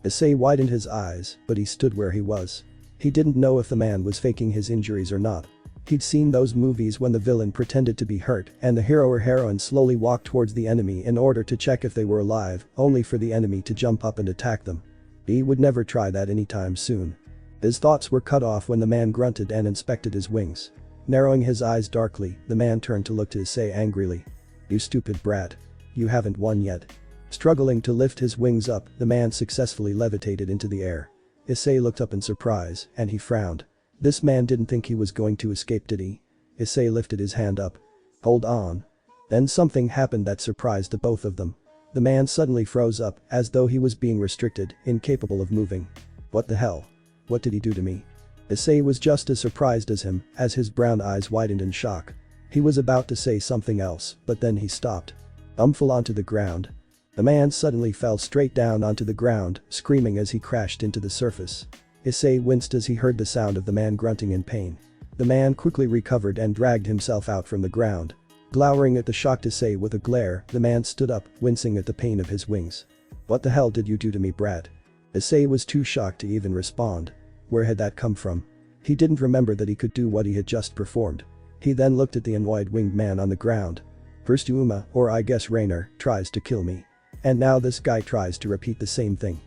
Issei widened his eyes, but he stood where he was. He didn't know if the man was faking his injuries or not. He'd seen those movies when the villain pretended to be hurt and the hero or heroine slowly walked towards the enemy in order to check if they were alive, only for the enemy to jump up and attack them. He would never try that anytime soon. His thoughts were cut off when the man grunted and inspected his wings. Narrowing his eyes darkly, the man turned to look to Issei angrily. You stupid brat. You haven't won yet. Struggling to lift his wings up, the man successfully levitated into the air. Issei looked up in surprise, and he frowned. This man didn't think he was going to escape, did he? Issei lifted his hand up. Hold on. Then something happened that surprised the both of them. The man suddenly froze up, as though he was being restricted, incapable of moving. What the hell? What did he do to me? Issei was just as surprised as him, as his brown eyes widened in shock. He was about to say something else, but then he stopped. Fell onto the ground. The man suddenly fell straight down onto the ground, screaming as he crashed into the surface. Issei winced as he heard the sound of the man grunting in pain. The man quickly recovered and dragged himself out from the ground. Glowering at the shocked Issei with a glare, the man stood up, wincing at the pain of his wings. What the hell did you do to me, brat? Issei was too shocked to even respond. Where had that come from? He didn't remember that he could do what he had just performed. He then looked at the annoyed winged man on the ground. First Yuma, or I guess Rainer, tries to kill me. And now this guy tries to repeat the same thing.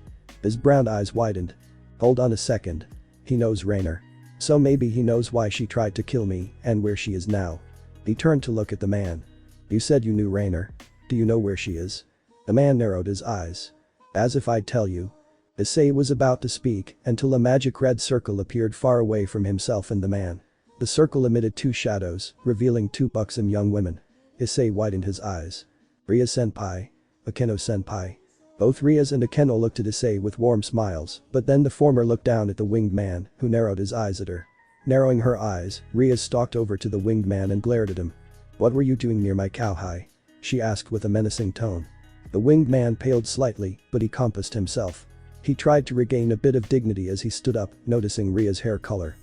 His brown eyes widened. Hold on a second. He knows Rainer. So maybe he knows why she tried to kill me and where she is now. He turned to look at the man. You said you knew Rainer. Do you know where she is? The man narrowed his eyes. As if I'd tell you. Issei was about to speak until a magic red circle appeared far away from himself and the man. The circle emitted two shadows, revealing two buxom young women. Issei widened his eyes. Rias-senpai. Akeno-senpai. Both Rias and Akeno looked at Issei with warm smiles, but then the former looked down at the winged man, who narrowed his eyes at her. Narrowing her eyes, Rias stalked over to the winged man and glared at him. What were you doing near my cowhide? She asked with a menacing tone. The winged man paled slightly, but he composed himself. He tried to regain a bit of dignity as he stood up, noticing Ria's hair color.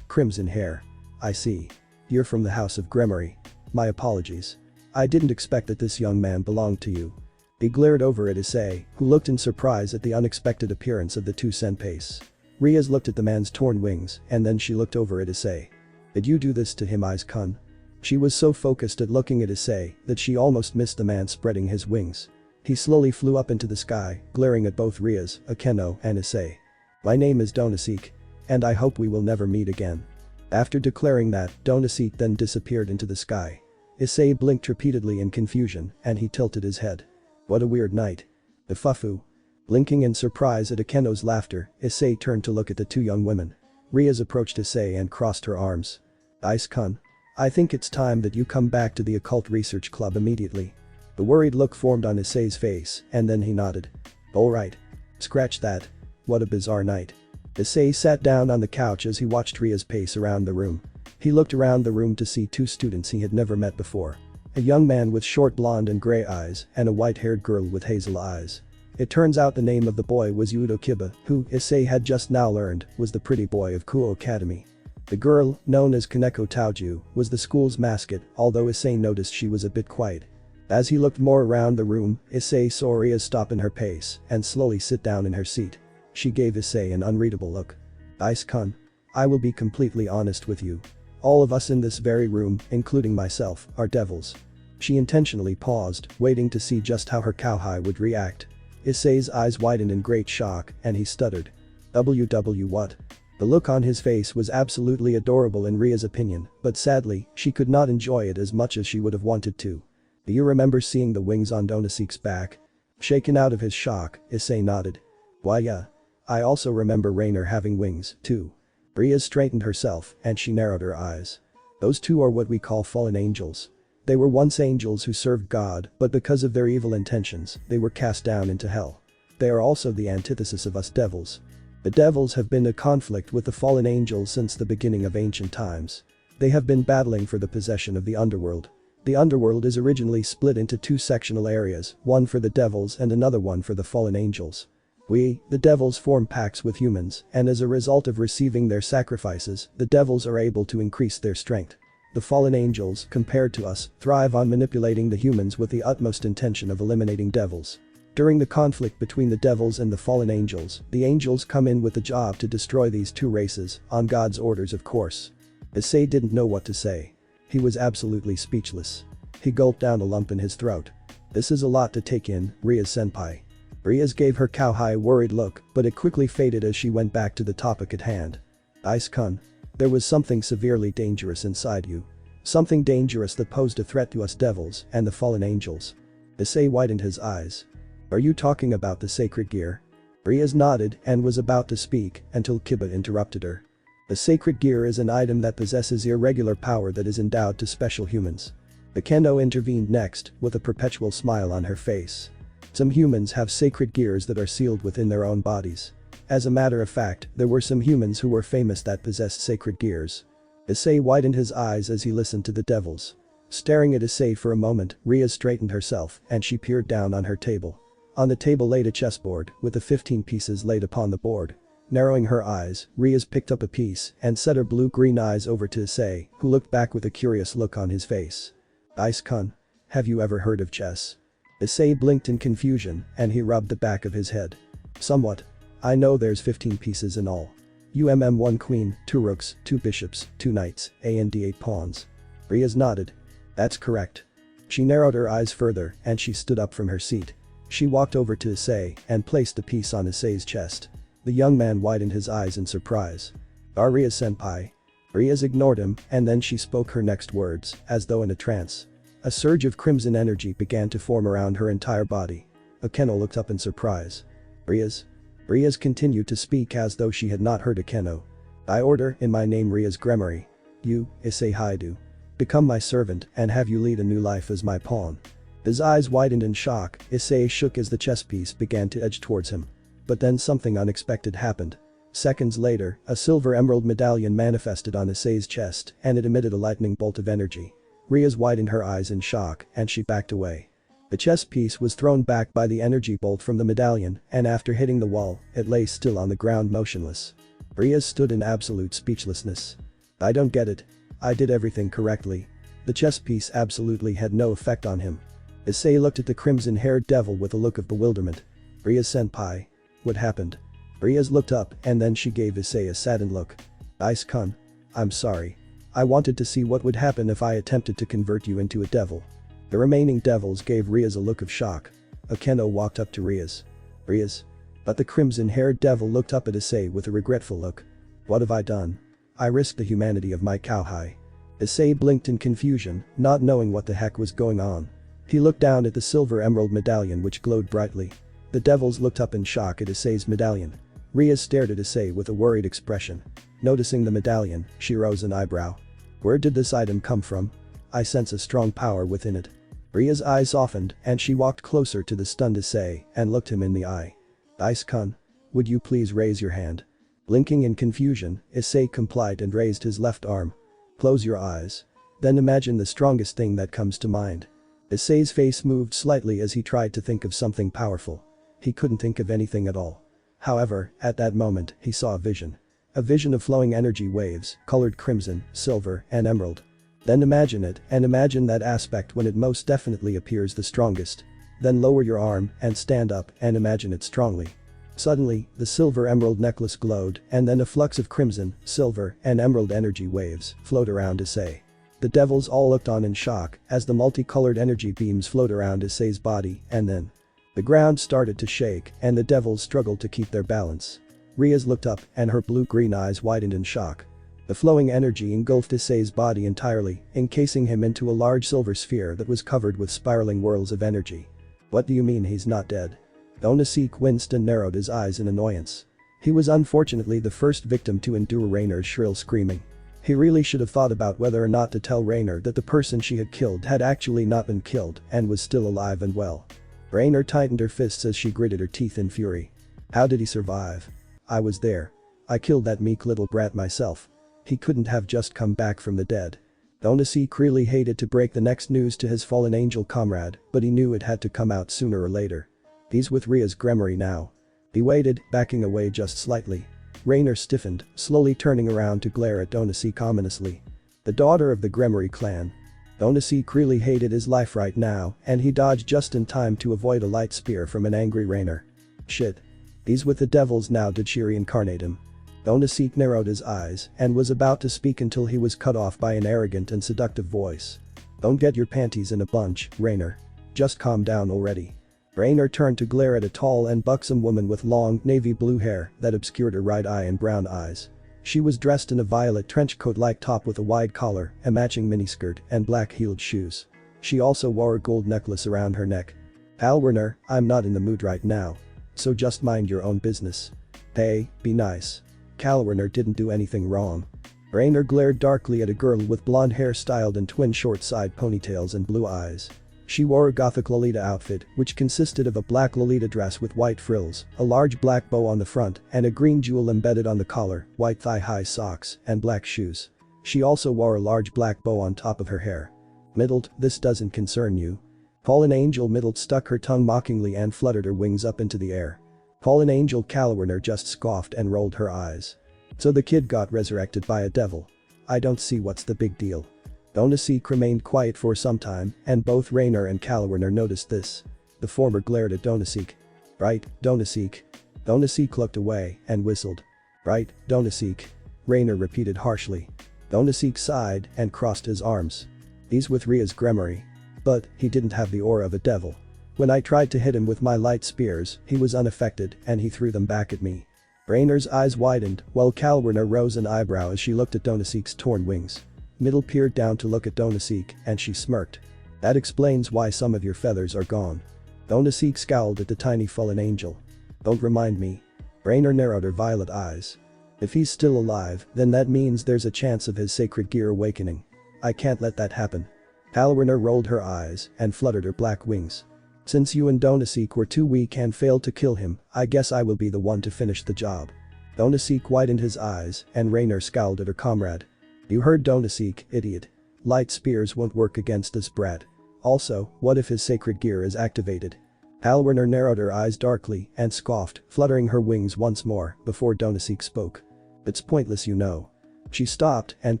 Crimson hair. I see. You're from the House of Gremory. My apologies. I didn't expect that this young man belonged to you. He glared over at Issei, who looked in surprise at the unexpected appearance of the two senpais. Rias looked at the man's torn wings, and then she looked over at Issei. Did you do this to him, Aiz-kun? She was so focused at looking at Issei that she almost missed the man spreading his wings. He slowly flew up into the sky, glaring at both Rias, Akeno, and Issei. My name is Donaseek. And I hope we will never meet again. After declaring that, Donaseek then disappeared into the sky. Issei blinked repeatedly in confusion, and he tilted his head. What a weird night. The fufu. Blinking in surprise at Akeno's laughter, Issei turned to look at the two young women. Rias approached Issei and crossed her arms. Aiz-kun. I think it's time that you come back to the Occult Research Club immediately. The worried look formed on Issei's face, and then he nodded. Alright. Scratch that. What a bizarre night. Issei sat down on the couch as he watched Rias pace around the room. He looked around the room to see two students he had never met before. A young man with short blonde and gray eyes, and a white-haired girl with hazel eyes. It turns out the name of the boy was Yudo Kiba, who, Issei had just now learned, was the pretty boy of Kuo Academy. The girl, known as Kaneko Taoju, was the school's mascot, although Issei noticed she was a bit quiet. As he looked more around the room, Issei saw Rias stop in her pace and slowly sit down in her seat. She gave Issei an unreadable look. Aiz-kun. I will be completely honest with you. All of us in this very room, including myself, are devils. She intentionally paused, waiting to see just how her cowhide would react. Issei's eyes widened in great shock, and he stuttered. WW what? The look on his face was absolutely adorable in Ria's opinion, but sadly, she could not enjoy it as much as she would have wanted to. Do you remember seeing the wings on Donaseek's back? Shaken out of his shock, Issei nodded. Why yeah. I also remember Rainer having wings, too. Rias straightened herself, and she narrowed her eyes. Those two are what we call fallen angels. They were once angels who served God, but because of their evil intentions, they were cast down into hell. They are also the antithesis of us devils. The devils have been in conflict with the fallen angels since the beginning of ancient times. They have been battling for the possession of the underworld. The underworld is originally split into two sectional areas, one for the devils and another one for the fallen angels. We, the devils, form pacts with humans, and as a result of receiving their sacrifices, the devils are able to increase their strength. The fallen angels, compared to us, thrive on manipulating the humans with the utmost intention of eliminating devils. During the conflict between the devils and the fallen angels, the angels come in with the job to destroy these two races, on God's orders of course. Issei didn't know what to say. He was absolutely speechless. He gulped down a lump in his throat. This is a lot to take in, Rias-senpai. Rias gave her cowhide worried look, but it quickly faded as she went back to the topic at hand. Aiz-kun. There was something severely dangerous inside you. Something dangerous that posed a threat to us devils and the fallen angels. Issei widened his eyes. Are you talking about the sacred gear? Rias nodded and was about to speak until Kiba interrupted her. The sacred gear is an item that possesses irregular power that is endowed to special humans. Akeno intervened next, with a perpetual smile on her face. Some humans have sacred gears that are sealed within their own bodies. As a matter of fact, there were some humans who were famous that possessed sacred gears. Issei widened his eyes as he listened to the devils. Staring at Issei for a moment, Rias straightened herself and she peered down on her table. On the table laid a chessboard, with the 15 pieces laid upon the board. Narrowing her eyes, Rias picked up a piece and set her blue-green eyes over to Issei, who looked back with a curious look on his face. Aiz-kun. Have you ever heard of chess? Issei blinked in confusion and he rubbed the back of his head. Somewhat. I know there's 15 pieces in all. 1 queen, 2 rooks, 2 bishops, 2 knights, and 8 pawns. Rias nodded. That's correct. She narrowed her eyes further and she stood up from her seat. She walked over to Issei and placed the piece on Issei's chest. The young man widened his eyes in surprise. Rias-senpai. Rias ignored him and then she spoke her next words, as though in a trance. A surge of crimson energy began to form around her entire body. Akeno looked up in surprise. Rias? Rias continued to speak as though she had not heard Akeno. I order, in my name Rias Gremory. You, Issei Haidu. Become my servant and have you lead a new life as my pawn. His eyes widened in shock, Issei shook as the chess piece began to edge towards him. But then something unexpected happened. Seconds later, a silver emerald medallion manifested on Issei's chest and it emitted a lightning bolt of energy. Rias widened her eyes in shock and she backed away. The chess piece was thrown back by the energy bolt from the medallion, and after hitting the wall, it lay still on the ground motionless. Rias stood in absolute speechlessness. I don't get it. I did everything correctly. The chess piece absolutely had no effect on him. Issei looked at the crimson-haired devil with a look of bewilderment. Rias-senpai. What happened? Rias looked up and then she gave Issei a saddened look. Ice-kun. I'm sorry. I wanted to see what would happen if I attempted to convert you into a devil. The remaining devils gave Rias a look of shock. Akeno walked up to Rias. Rias? But the crimson-haired devil looked up at Issei with a regretful look. What have I done? I risked the humanity of my cowhide. Issei blinked in confusion, not knowing what the heck was going on. He looked down at the silver emerald medallion which glowed brightly. The devils looked up in shock at Issei's medallion. Rias stared at Issei with a worried expression. Noticing the medallion, she rose an eyebrow. Where did this item come from? I sense a strong power within it. Ria's eyes softened and she walked closer to the stunned Issei and looked him in the eye. Ice-kun. Would you please raise your hand? Blinking in confusion, Issei complied and raised his left arm. Close your eyes. Then imagine the strongest thing that comes to mind. Issei's face moved slightly as he tried to think of something powerful. He couldn't think of anything at all. However, at that moment, he saw a vision. A vision of flowing energy waves, colored crimson, silver, and emerald. Then imagine it and imagine that aspect when it most definitely appears the strongest. Then lower your arm and stand up and imagine it strongly. Suddenly, the silver emerald necklace glowed and then a flux of crimson, silver, and emerald energy waves flowed around Issei. The devils all looked on in shock as the multicolored energy beams flowed around Issei's body and then the ground started to shake and the devils struggled to keep their balance. Rias looked up and her blue-green eyes widened in shock. The flowing energy engulfed Issei's body entirely, encasing him into a large silver sphere that was covered with spiraling whirls of energy. What do you mean he's not dead? Onisek winced and narrowed his eyes in annoyance. He was unfortunately the first victim to endure Rainer's shrill screaming. He really should have thought about whether or not to tell Rainer that the person she had killed had actually not been killed and was still alive and well. Rainer tightened her fists as she gritted her teeth in fury. How did he survive? I was there. I killed that meek little brat myself. He couldn't have just come back from the dead. Onisek really hated to break the next news to his fallen angel comrade, but he knew it had to come out sooner or later. He's with Rias Gremory now. He waited, backing away just slightly. Rainer stiffened, slowly turning around to glare at Onisek ominously. The daughter of the Gremory clan. Onisek really hated his life right now, and he dodged just in time to avoid a light spear from an angry Rainer. Shit. He's with the devils now. Did she reincarnate him? Onisek narrowed his eyes and was about to speak until he was cut off by an arrogant and seductive voice. Don't get your panties in a bunch, Rainer. Just calm down already. Rainer turned to glare at a tall and buxom woman with long, navy blue hair that obscured her right eye and brown eyes. She was dressed in a violet trench coat-like top with a wide collar, a matching miniskirt, and black-heeled shoes. She also wore a gold necklace around her neck. Rainer, I'm not in the mood right now. So just mind your own business. Hey, be nice. Rainer didn't do anything wrong. Rainer glared darkly at a girl with blonde hair styled in twin short-side ponytails and blue eyes. She wore a gothic Lolita outfit which consisted of a black Lolita dress with white frills, a large black bow on the front, and a green jewel embedded on the collar, white thigh-high socks, and black shoes. She also wore a large black bow on top of her hair. Middled, this doesn't concern you. Fallen Angel Middled stuck her tongue mockingly and fluttered her wings up into the air. Fallen Angel Rainer just scoffed and rolled her eyes. So the kid got resurrected by a devil. I don't see what's the big deal. Onisek remained quiet for some time, and both Rainer and Rainer noticed this. The former glared at Onisek. Right, Onisek. Onisek looked away and whistled. Right, Onisek. Rainer repeated harshly. Onisek sighed and crossed his arms. He's with Rias Gremory. But, he didn't have the aura of a devil. When I tried to hit him with my light spears, he was unaffected and he threw them back at me. Rainer's eyes widened, while Rainer rose an eyebrow as she looked at Onisek's torn wings. Middle peered down to look at Onisek and she smirked. That explains why some of your feathers are gone. Onisek scowled at the tiny fallen angel. Don't remind me. Rainer narrowed her violet eyes. If he's still alive, then that means there's a chance of his sacred gear awakening. I can't let that happen. Rainer rolled her eyes and fluttered her black wings. Since you and Onisek were too weak and failed to kill him, I guess I will be the one to finish the job. Onisek widened his eyes and Rainer scowled at her comrade. You heard Onisek, idiot. Light spears won't work against this brat. Also, what if his sacred gear is activated? Alwerner narrowed her eyes darkly and scoffed, fluttering her wings once more before Donasik spoke. It's pointless, you know. She stopped and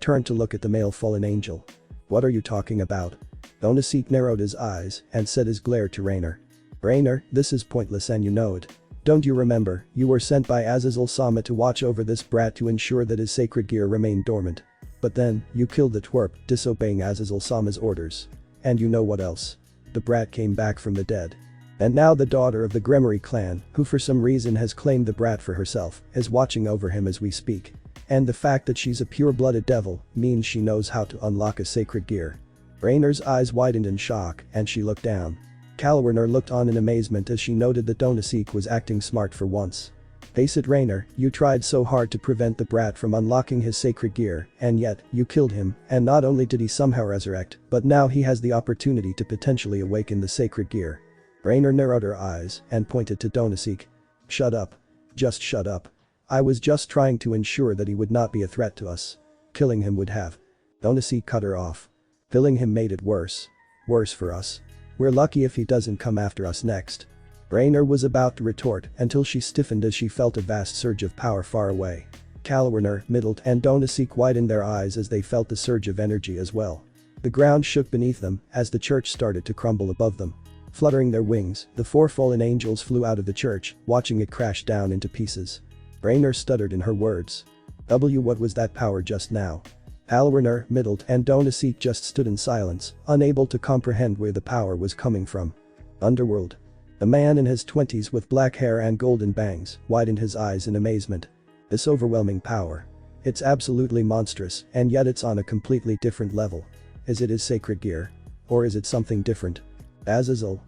turned to look at the male fallen angel. What are you talking about? Donasik narrowed his eyes and set his glare to Raynor. Raynor, this is pointless and you know it. Don't you remember, you were sent by Azazel Sama to watch over this brat to ensure that his sacred gear remained dormant. But then, you killed the twerp, disobeying Azazel Sama's orders. And you know what else? The brat came back from the dead. And now the daughter of the Gremory clan, who for some reason has claimed the brat for herself, is watching over him as we speak. And the fact that she's a pure-blooded devil means she knows how to unlock a sacred gear. Raynor's eyes widened in shock and she looked down. Calwerner looked on in amazement as she noted that Donasik was acting smart for once. Face it, Raynor, you tried so hard to prevent the brat from unlocking his sacred gear, and yet, you killed him, and not only did he somehow resurrect, but now he has the opportunity to potentially awaken the sacred gear. Raynor narrowed her eyes and pointed to Donasik. Shut up. Just shut up. I was just trying to ensure that he would not be a threat to us. Killing him would have. Donasik cut her off. Killing him made it worse. Worse for us. We're lucky if he doesn't come after us next. Raynor was about to retort until she stiffened as she felt a vast surge of power far away. Calwerner, Middled and Donasik widened their eyes as they felt the surge of energy as well. The ground shook beneath them as the church started to crumble above them. Fluttering their wings, the four fallen angels flew out of the church, watching it crash down into pieces. Raynor stuttered in her words. What was that power just now? Alwerner, Middled and Donasik just stood in silence, unable to comprehend where the power was coming from. Underworld. A man in his 20s with black hair and golden bangs widened his eyes in amazement. This overwhelming power. It's absolutely monstrous, and yet it's on a completely different level. Is it his sacred gear? Or is it something different? Azazel.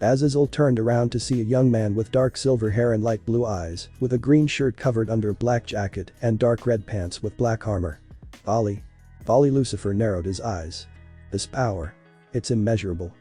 Azazel turned around to see a young man with dark silver hair and light blue eyes, with a green shirt covered under a black jacket and dark red pants with black armor. Volley. Lucifer narrowed his eyes. This power. It's immeasurable.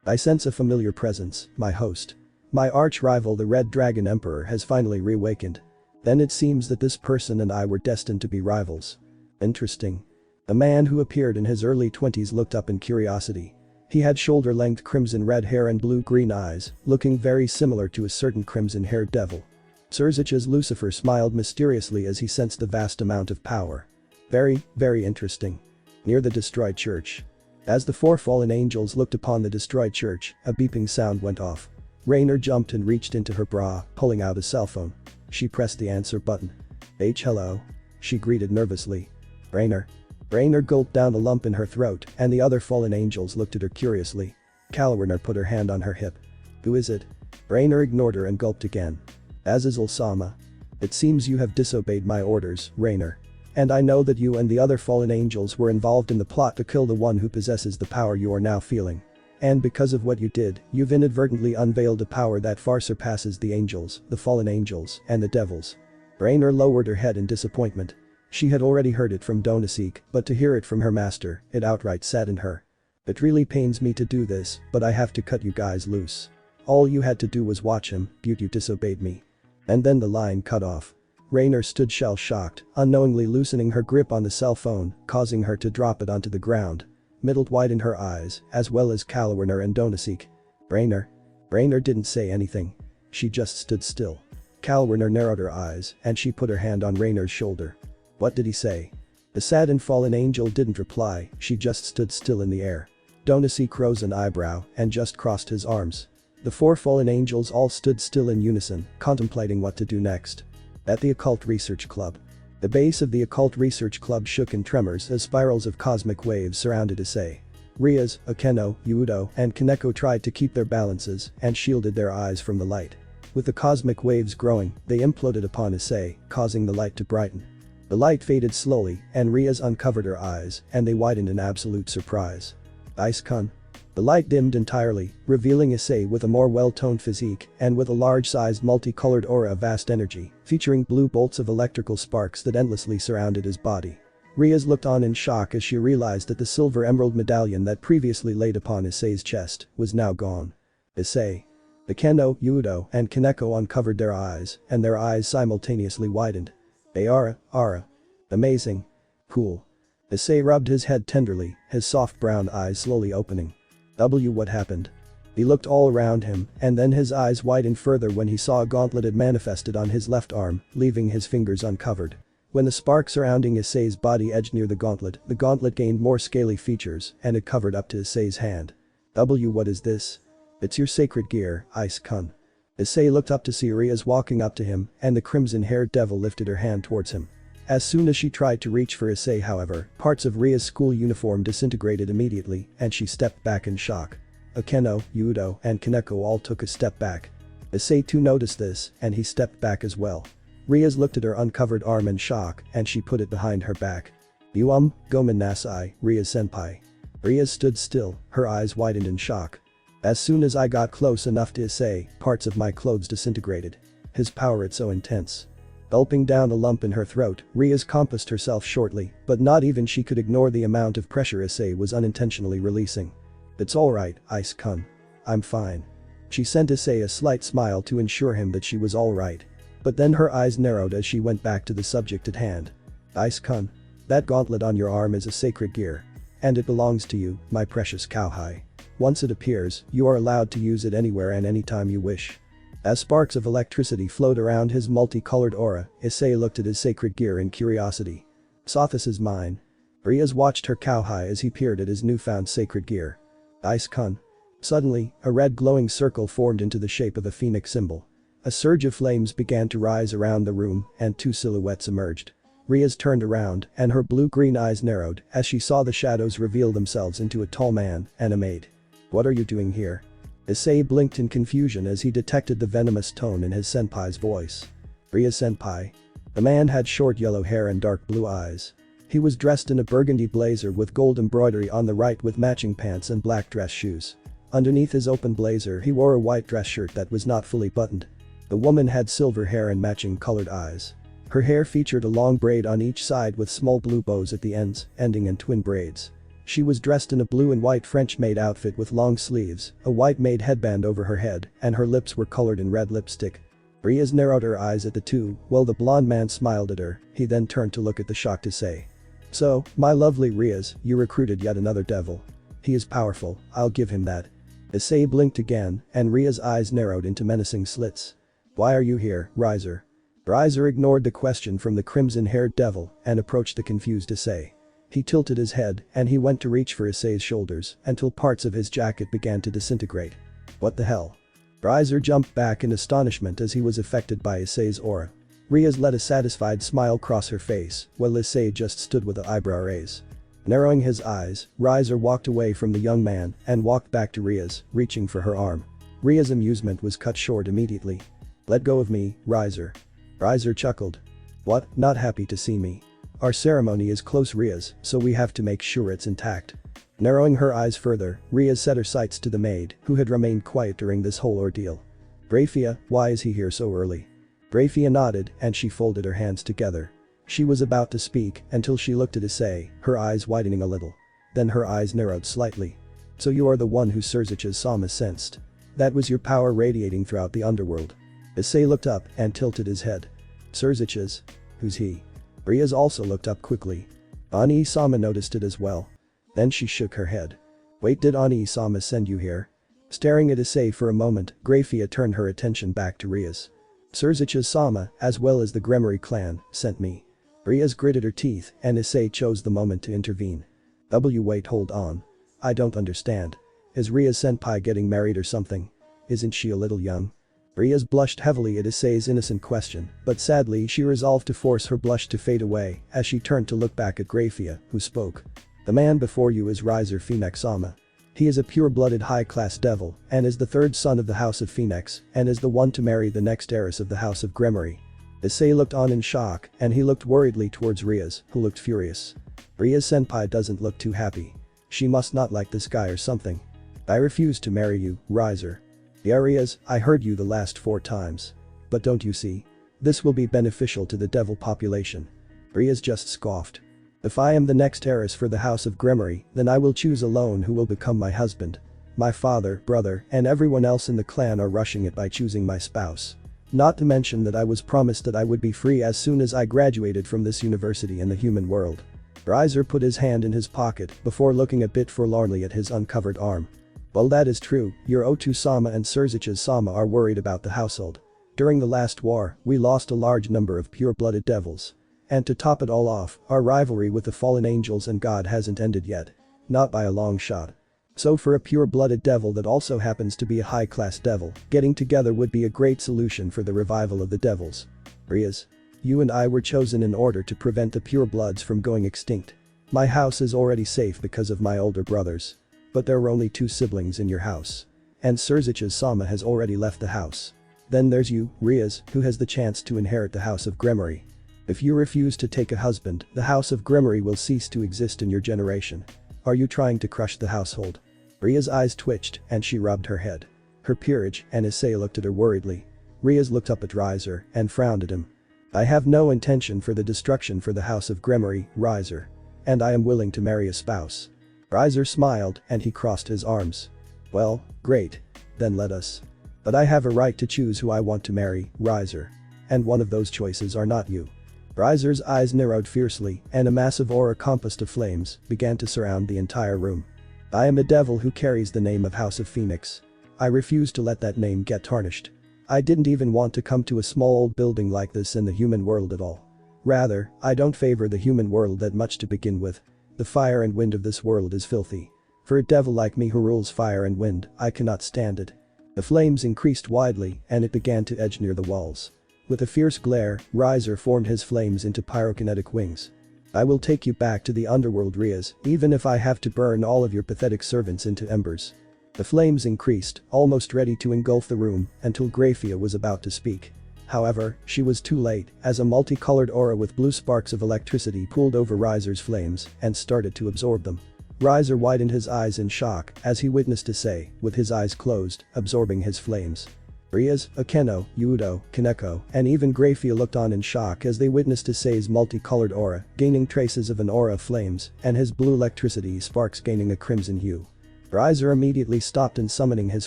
I sense a familiar presence, my host. My arch-rival the Red Dragon Emperor has finally reawakened. Then it seems that this person and I were destined to be rivals. Interesting. A man who appeared in his early 20s looked up in curiosity. He had shoulder-length crimson-red hair and blue-green eyes, looking very similar to a certain crimson-haired devil. Surzich's Lucifer smiled mysteriously as he sensed the vast amount of power. Very interesting. Near the destroyed church. As the four fallen angels looked upon the destroyed church, a beeping sound went off. Raynor jumped and reached into her bra, pulling out a cell phone. She pressed the answer button. Hello. She greeted nervously. Raynor. Raynor gulped down a lump in her throat and the other fallen angels looked at her curiously. Calwerner put her hand on her hip. Who is it? Raynor ignored her and gulped again. Azazel Sama. It seems you have disobeyed my orders, Raynor. And I know that you and the other fallen angels were involved in the plot to kill the one who possesses the power you are now feeling. And because of what you did, you've inadvertently unveiled a power that far surpasses the angels, the fallen angels, and the devils. Raynor lowered her head in disappointment. She had already heard it from Donasik, but to hear it from her master, it outright saddened her. It really pains me to do this, but I have to cut you guys loose. All you had to do was watch him, you disobeyed me. And then the line cut off. Raynor stood shell-shocked, unknowingly loosening her grip on the cell phone, causing her to drop it onto the ground. Middled widened her eyes, as well as Calwerner and Donasik. Raynor. Raynor didn't say anything. She just stood still. Calwerner narrowed her eyes, and she put her hand on Raynor's shoulder. What did he say? The sad and fallen angel didn't reply, she just stood still in the air. Donasik rose an eyebrow and just crossed his arms. The four fallen angels all stood still in unison, contemplating what to do next. At the Occult Research Club. The base of the Occult Research Club shook in tremors as spirals of cosmic waves surrounded Issei. Rias, Akeno, Yudo, and Kaneko tried to keep their balances and shielded their eyes from the light. With the cosmic waves growing, they imploded upon Issei, causing the light to brighten. The light faded slowly and Rias uncovered her eyes and they widened in absolute surprise. Ice-kun. The light dimmed entirely, revealing Issei with a more well-toned physique and with a large-sized multicolored aura of vast energy, featuring blue bolts of electrical sparks that endlessly surrounded his body. Rias looked on in shock as she realized that the silver emerald medallion that previously laid upon Issei's chest was now gone. Issei. Akeno, Yudo, and Kaneko uncovered their eyes and their eyes simultaneously widened. Ara. Amazing. Cool. Issei rubbed his head tenderly, his soft brown eyes slowly opening. What happened? He looked all around him, and then his eyes widened further when he saw a gauntlet had manifested on his left arm, leaving his fingers uncovered. When the spark surrounding Issei's body edged near the gauntlet gained more scaly features, and it covered up to Issei's hand. What is this? It's your sacred gear, Ice-kun. Issei looked up to see Rias walking up to him, and the crimson-haired devil lifted her hand towards him. As soon as she tried to reach for Issei, however, parts of Rias' school uniform disintegrated immediately, and she stepped back in shock. Akeno, Yudo, and Kaneko all took a step back. Issei too noticed this, and he stepped back as well. Rias looked at her uncovered arm in shock, and she put it behind her back. Gomen Nasai, Rias-senpai. Rias stood still, her eyes widened in shock. As soon as I got close enough to Issei, parts of my clothes disintegrated. His power it's so intense. Gulping down a lump in her throat, Rias composed herself shortly, but not even she could ignore the amount of pressure Issei was unintentionally releasing. It's alright, Ice-kun. I'm fine. She sent Issei a slight smile to ensure him that she was alright. But then her eyes narrowed as she went back to the subject at hand. Ice-kun. That gauntlet on your arm is a sacred gear. And it belongs to you, my precious cowhide. Once it appears, you are allowed to use it anywhere and anytime you wish. As sparks of electricity flowed around his multicolored aura, Issei looked at his sacred gear in curiosity. Sothis is mine. Rias watched her cowhide as he peered at his newfound sacred gear. Ice-kun. Suddenly, a red glowing circle formed into the shape of a phoenix symbol. A surge of flames began to rise around the room, and two silhouettes emerged. Rias turned around, and her blue-green eyes narrowed as she saw the shadows reveal themselves into a tall man and a maid. What are you doing here? Issei blinked in confusion as he detected the venomous tone in his senpai's voice. Rias-senpai. The man had short yellow hair and dark blue eyes. He was dressed in a burgundy blazer with gold embroidery on the right with matching pants and black dress shoes. Underneath his open blazer he wore a white dress shirt that was not fully buttoned. The woman had silver hair and matching colored eyes. Her hair featured a long braid on each side with small blue bows at the ends, ending in twin braids. She was dressed in a blue and white French maid outfit with long sleeves, a white maid headband over her head, and her lips were colored in red lipstick. Rias narrowed her eyes at the two, while the blonde man smiled at her. He then turned to look at the shocked Issei. So, my lovely Rias, you recruited yet another devil. He is powerful, I'll give him that. Issei blinked again, and Rias' eyes narrowed into menacing slits. Why are you here, Riser? Riser ignored the question from the crimson-haired devil and approached the confused Issei. He tilted his head, and he went to reach for Issei's shoulders until parts of his jacket began to disintegrate. What the hell? Riser jumped back in astonishment as he was affected by Issei's aura. Rias let a satisfied smile cross her face, while Issei just stood with an eyebrow raise. Narrowing his eyes, Riser walked away from the young man and walked back to Rias, reaching for her arm. Rias' amusement was cut short immediately. Let go of me, Riser. Riser chuckled. What, not happy to see me? Our ceremony is close, Rias, so we have to make sure it's intact. Narrowing her eyes further, Rias set her sights to the maid, who had remained quiet during this whole ordeal. Grafia, why is he here so early? Grafia nodded, and she folded her hands together. She was about to speak until she looked at Issei, her eyes widening a little. Then her eyes narrowed slightly. So you are the one who Surzich's Sama sensed. That was your power radiating throughout the underworld. Issei looked up and tilted his head. Surzich's? Who's he? Rias also looked up quickly. Ani-sama noticed it as well. Then she shook her head. Wait, did Ani-sama send you here? Staring at Issei for a moment, Grafia turned her attention back to Rias. Surzich's Sama, as well as the Gremory clan, sent me. Rias gritted her teeth, and Issei chose the moment to intervene. Wait, hold on. I don't understand. Is Rias-senpai getting married or something? Isn't she a little young? Rias blushed heavily at Issei's innocent question, but sadly she resolved to force her blush to fade away as she turned to look back at Grafia, who spoke. The man before you is Riser Phoenix Sama. He is a pure-blooded high-class devil and is the third son of the House of Phoenix and is the one to marry the next heiress of the House of Gremory. Issei looked on in shock and he looked worriedly towards Rias, who looked furious. Rias-senpai doesn't look too happy. She must not like this guy or something. I refuse to marry you, Riser. Yeah, Rias, I heard you the last 4 times. But don't you see? This will be beneficial to the devil population. Rias just scoffed. If I am the next heiress for the House of Gremory, then I will choose alone who will become my husband. My father, brother, and everyone else in the clan are rushing it by choosing my spouse. Not to mention that I was promised that I would be free as soon as I graduated from this university in the human world. Riser put his hand in his pocket before looking a bit forlornly at his uncovered arm. Well, that is true, your Otu-sama and Surzich's-sama are worried about the household. During the last war, we lost a large number of pure-blooded devils. And to top it all off, our rivalry with the fallen angels and God hasn't ended yet. Not by a long shot. So for a pure-blooded devil that also happens to be a high-class devil, getting together would be a great solution for the revival of the devils. Rias. You and I were chosen in order to prevent the purebloods from going extinct. My house is already safe because of my older brothers. But there are only 2 siblings in your house. And Surzich's-sama has already left the house. Then there's you, Rias, who has the chance to inherit the House of Gremory. If you refuse to take a husband, the House of Gremory will cease to exist in your generation. Are you trying to crush the household? Ria's eyes twitched and she rubbed her head. Her peerage and Issei looked at her worriedly. Rias looked up at Riser and frowned at him. I have no intention for the destruction for the House of Gremory, Riser. And I am willing to marry a spouse. Riser smiled and he crossed his arms. Well, great. Then let us. But I have a right to choose who I want to marry, Riser. And one of those choices are not you. Riser's eyes narrowed fiercely and a massive aura composed of flames began to surround the entire room. I am a devil who carries the name of House of Phoenix. I refuse to let that name get tarnished. I didn't even want to come to a small old building like this in the human world at all. Rather, I don't favor the human world that much to begin with. The fire and wind of this world is filthy. For a devil like me who rules fire and wind, I cannot stand it. The flames increased widely and it began to edge near the walls. With a fierce glare, Riser formed his flames into pyrokinetic wings. I will take you back to the underworld, Rias, even if I have to burn all of your pathetic servants into embers. The flames increased, almost ready to engulf the room, until Graphia was about to speak. However, she was too late, as a multicolored aura with blue sparks of electricity pooled over Riser's flames and started to absorb them. Riser widened his eyes in shock as he witnessed Issei, with his eyes closed, absorbing his flames. Rias, Akeno, Yudo, Kaneko, and even Graphia looked on in shock as they witnessed Issei's multicolored aura gaining traces of an aura of flames and his blue electricity sparks gaining a crimson hue. Riser immediately stopped in summoning his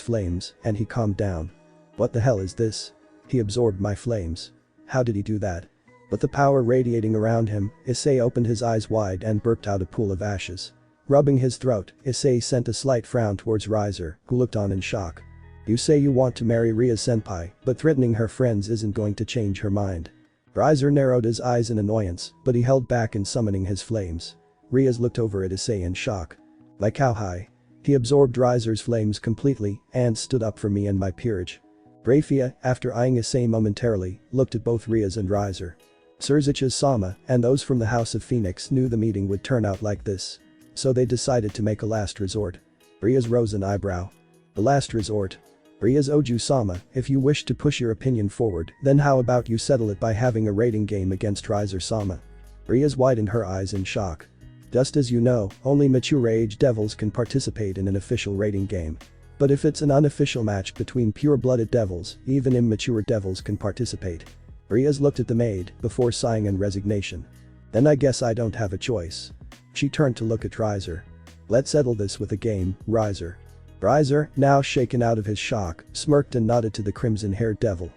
flames and he calmed down. What the hell is this? He absorbed my flames. How did he do that? With the power radiating around him, Issei opened his eyes wide and burped out a pool of ashes. Rubbing his throat, Issei sent a slight frown towards Riser, who looked on in shock. You say you want to marry Rias-senpai, but threatening her friends isn't going to change her mind. Riser narrowed his eyes in annoyance, but he held back in summoning his flames. Rias looked over at Issei in shock. Like how high? He absorbed Riser's flames completely and stood up for me and my peerage. Graphia, after eyeing Issei momentarily, looked at both Rias and Riser. Surzich's-sama and those from the House of Phoenix knew the meeting would turn out like this. So they decided to make a last resort. Rias rose an eyebrow. The last resort. Rias Oju-sama, if you wish to push your opinion forward, then how about you settle it by having a rating game against Riser-sama? Rias widened her eyes in shock. Just as you know, only mature age devils can participate in an official rating game. But if it's an unofficial match between pure-blooded devils, even immature devils can participate. Rias looked at the maid before sighing in resignation. Then I guess I don't have a choice. She turned to look at Riser. Let's settle this with a game, Riser. Riser, now shaken out of his shock, smirked and nodded to the crimson-haired devil.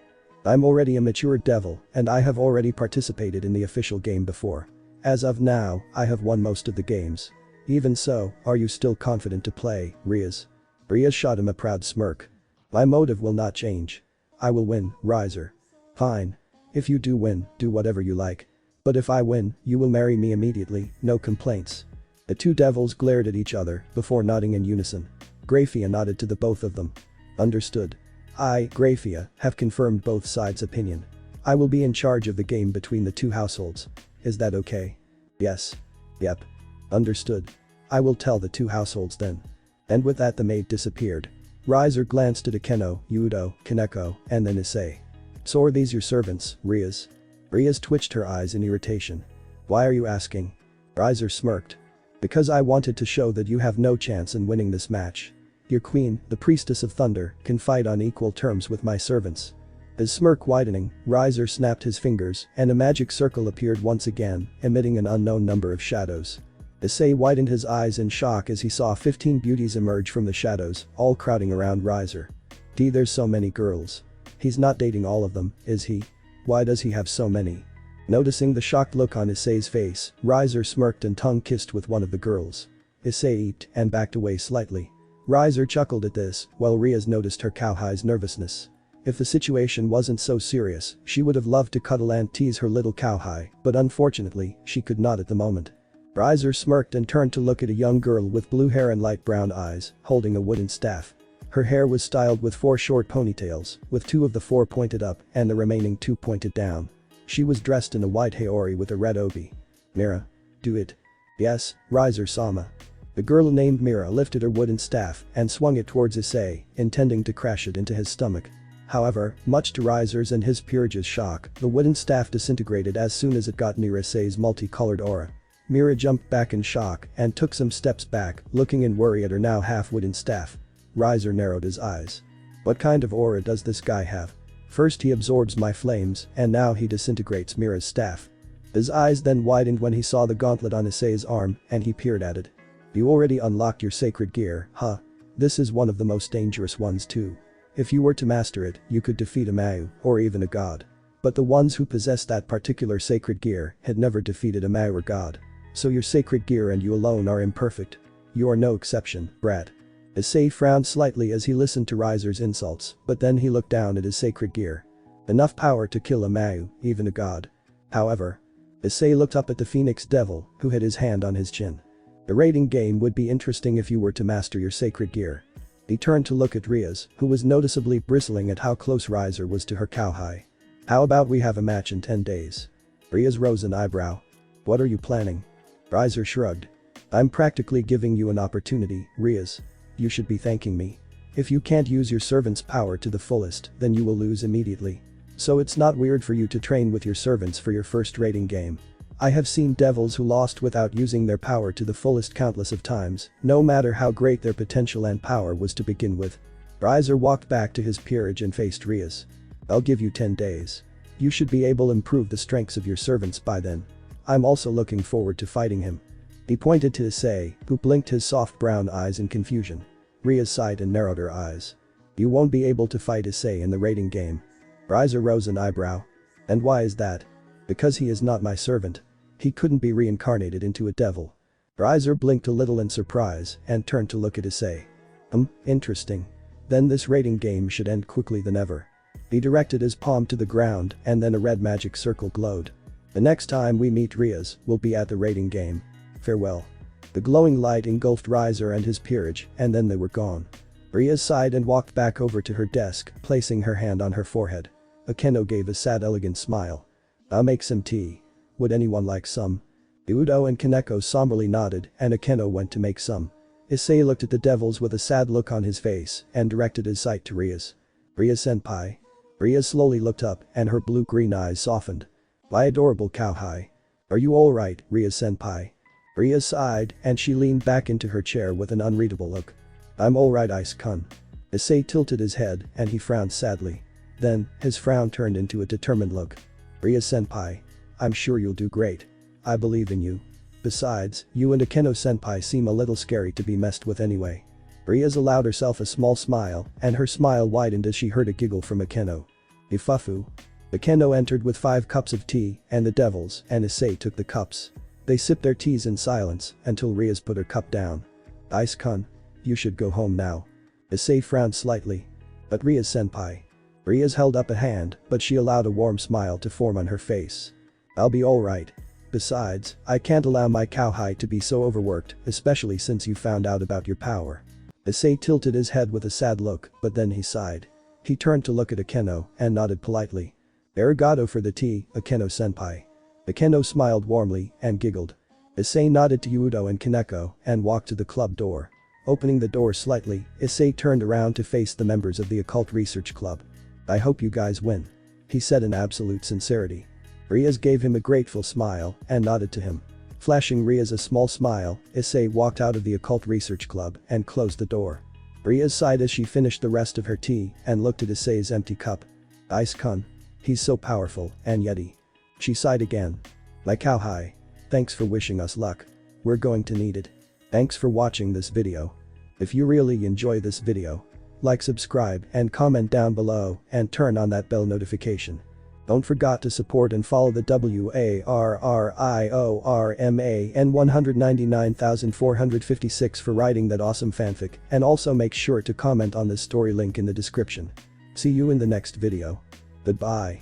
I'm already a mature devil, and I have already participated in the official game before. As of now, I have won most of the games. Even so, are you still confident to play, Rias? Rias shot him a proud smirk. My motive will not change. I will win, Riser. Fine. If you do win, do whatever you like. But if I win, you will marry me immediately, no complaints. The two devils glared at each other before nodding in unison. Graphia nodded to the both of them. Understood. I, Graphia, have confirmed both sides' opinion. I will be in charge of the game between the two households. Is that okay? Yes. Yep. Understood. I will tell the two households then. And with that the maid disappeared. Riser glanced at Akeno, Yudo, Kaneko, and then Issei. So are these your servants, Rias? Rias twitched her eyes in irritation. Why are you asking? Riser smirked. Because I wanted to show that you have no chance in winning this match. Your queen, the priestess of thunder, can fight on equal terms with my servants. His smirk widening, Riser snapped his fingers and a magic circle appeared once again, emitting an unknown number of shadows. Issei widened his eyes in shock as he saw 15 beauties emerge from the shadows, all crowding around Riser. There's so many girls. He's not dating all of them, is he? Why does he have so many? Noticing the shocked look on Issei's face, Riser smirked and tongue-kissed with one of the girls. Issei eeped and backed away slightly. Riser chuckled at this, while Rias noticed her cowhai's nervousness. If the situation wasn't so serious, she would have loved to cuddle and tease her little cowhai, but unfortunately, she could not at the moment. Riser smirked and turned to look at a young girl with blue hair and light brown eyes, holding a wooden staff. Her hair was styled with 4 short ponytails, with 2 of the 4 pointed up and the remaining 2 pointed down. She was dressed in a white haori with a red obi. "Mira. Do it." "Yes, Riser sama." The girl named Mira lifted her wooden staff and swung it towards Issei, intending to crash it into his stomach. However, much to Riser's and his peerage's shock, the wooden staff disintegrated as soon as it got near Issei's multicolored aura. Mira jumped back in shock and took some steps back, looking in worry at her now half-wooden staff. Riser narrowed his eyes. What kind of aura does this guy have? First he absorbs my flames, and now he disintegrates Mira's staff. His eyes then widened when he saw the gauntlet on Issei's arm, and he peered at it. You already unlocked your sacred gear, huh? This is one of the most dangerous ones too. If you were to master it, you could defeat a Mayu, or even a god. But the ones who possess that particular sacred gear had never defeated a Mayu or god. So your sacred gear and you alone are imperfect. You are no exception, brat. Issei frowned slightly as he listened to Riser's insults, but then he looked down at his sacred gear. Enough power to kill a Mayu, even a god. However, Issei looked up at the Phoenix Devil, who had his hand on his chin. The raiding game would be interesting if you were to master your sacred gear. He turned to look at Rias, who was noticeably bristling at how close Riser was to her cowhai. How about we have a match in 10 days? Rias rose an eyebrow. What are you planning? Riser shrugged. I'm practically giving you an opportunity, Rias. You should be thanking me. If you can't use your servant's power to the fullest, then you will lose immediately. So it's not weird for you to train with your servants for your first raiding game. I have seen devils who lost without using their power to the fullest countless of times, no matter how great their potential and power was to begin with. Riser walked back to his peerage and faced Rias. I'll give you 10 days. You should be able to improve the strengths of your servants by then. I'm also looking forward to fighting him. He pointed to Issei, who blinked his soft brown eyes in confusion. Rias sighed and narrowed her eyes. You won't be able to fight Issei in the raiding game. Riser rose an eyebrow. And why is that? Because he is not my servant. He couldn't be reincarnated into a devil. Riser blinked a little in surprise and turned to look at Issei. Interesting. Then this raiding game should end quickly than ever. He directed his palm to the ground and then a red magic circle glowed. The next time we meet Rias, we'll be at the raiding game. Farewell. The glowing light engulfed Riser and his peerage, and then they were gone. Rias sighed and walked back over to her desk, placing her hand on her forehead. Akeno gave a sad elegant smile. I'll make some tea. Would anyone like some? Udo and Kaneko somberly nodded and Akeno went to make some. Issei looked at the devils with a sad look on his face and directed his sight to Rias. Rias-senpai. Rias slowly looked up and her blue-green eyes softened. My adorable cowhai. Are you alright, Rias-senpai? Rias sighed and she leaned back into her chair with an unreadable look. I'm alright, Ice-kun. Issei tilted his head and he frowned sadly. Then, his frown turned into a determined look. Rias-senpai. I'm sure you'll do great. I believe in you. Besides, you and Akeno-senpai seem a little scary to be messed with anyway. Rias allowed herself a small smile, and her smile widened as she heard a giggle from Akeno. Ifufu. Akeno entered with 5 cups of tea, and the devils and Issei took the cups. They sipped their teas in silence until Rias put her cup down. Ice-kun. You should go home now. Issei frowned slightly. But Rias-senpai. Rias held up a hand, but she allowed a warm smile to form on her face. I'll be alright. Besides, I can't allow my cowhide to be so overworked, especially since you found out about your power. Issei tilted his head with a sad look, but then he sighed. He turned to look at Akeno and nodded politely. Arigato for the tea, Akeno-senpai. Akeno smiled warmly and giggled. Issei nodded to Udo and Kaneko and walked to the club door. Opening the door slightly, Issei turned around to face the members of the Occult Research Club. I hope you guys win. He said in absolute sincerity. Rias gave him a grateful smile and nodded to him. Flashing Rias a small smile, Issei walked out of the Occult Research Club and closed the door. Rias sighed as she finished the rest of her tea and looked at Issei's empty cup. Ice-kun. He's so powerful, and yeti. She sighed again. My cowhide. Thanks for wishing us luck. We're going to need it. Thanks for watching this video. If you really enjoy this video, like, subscribe and comment down below and turn on that bell notification. Don't forget to support and follow the WARRIORMAN 199,456 for writing that awesome fanfic, and also make sure to comment on this story, link in the description. See you in the next video. Goodbye.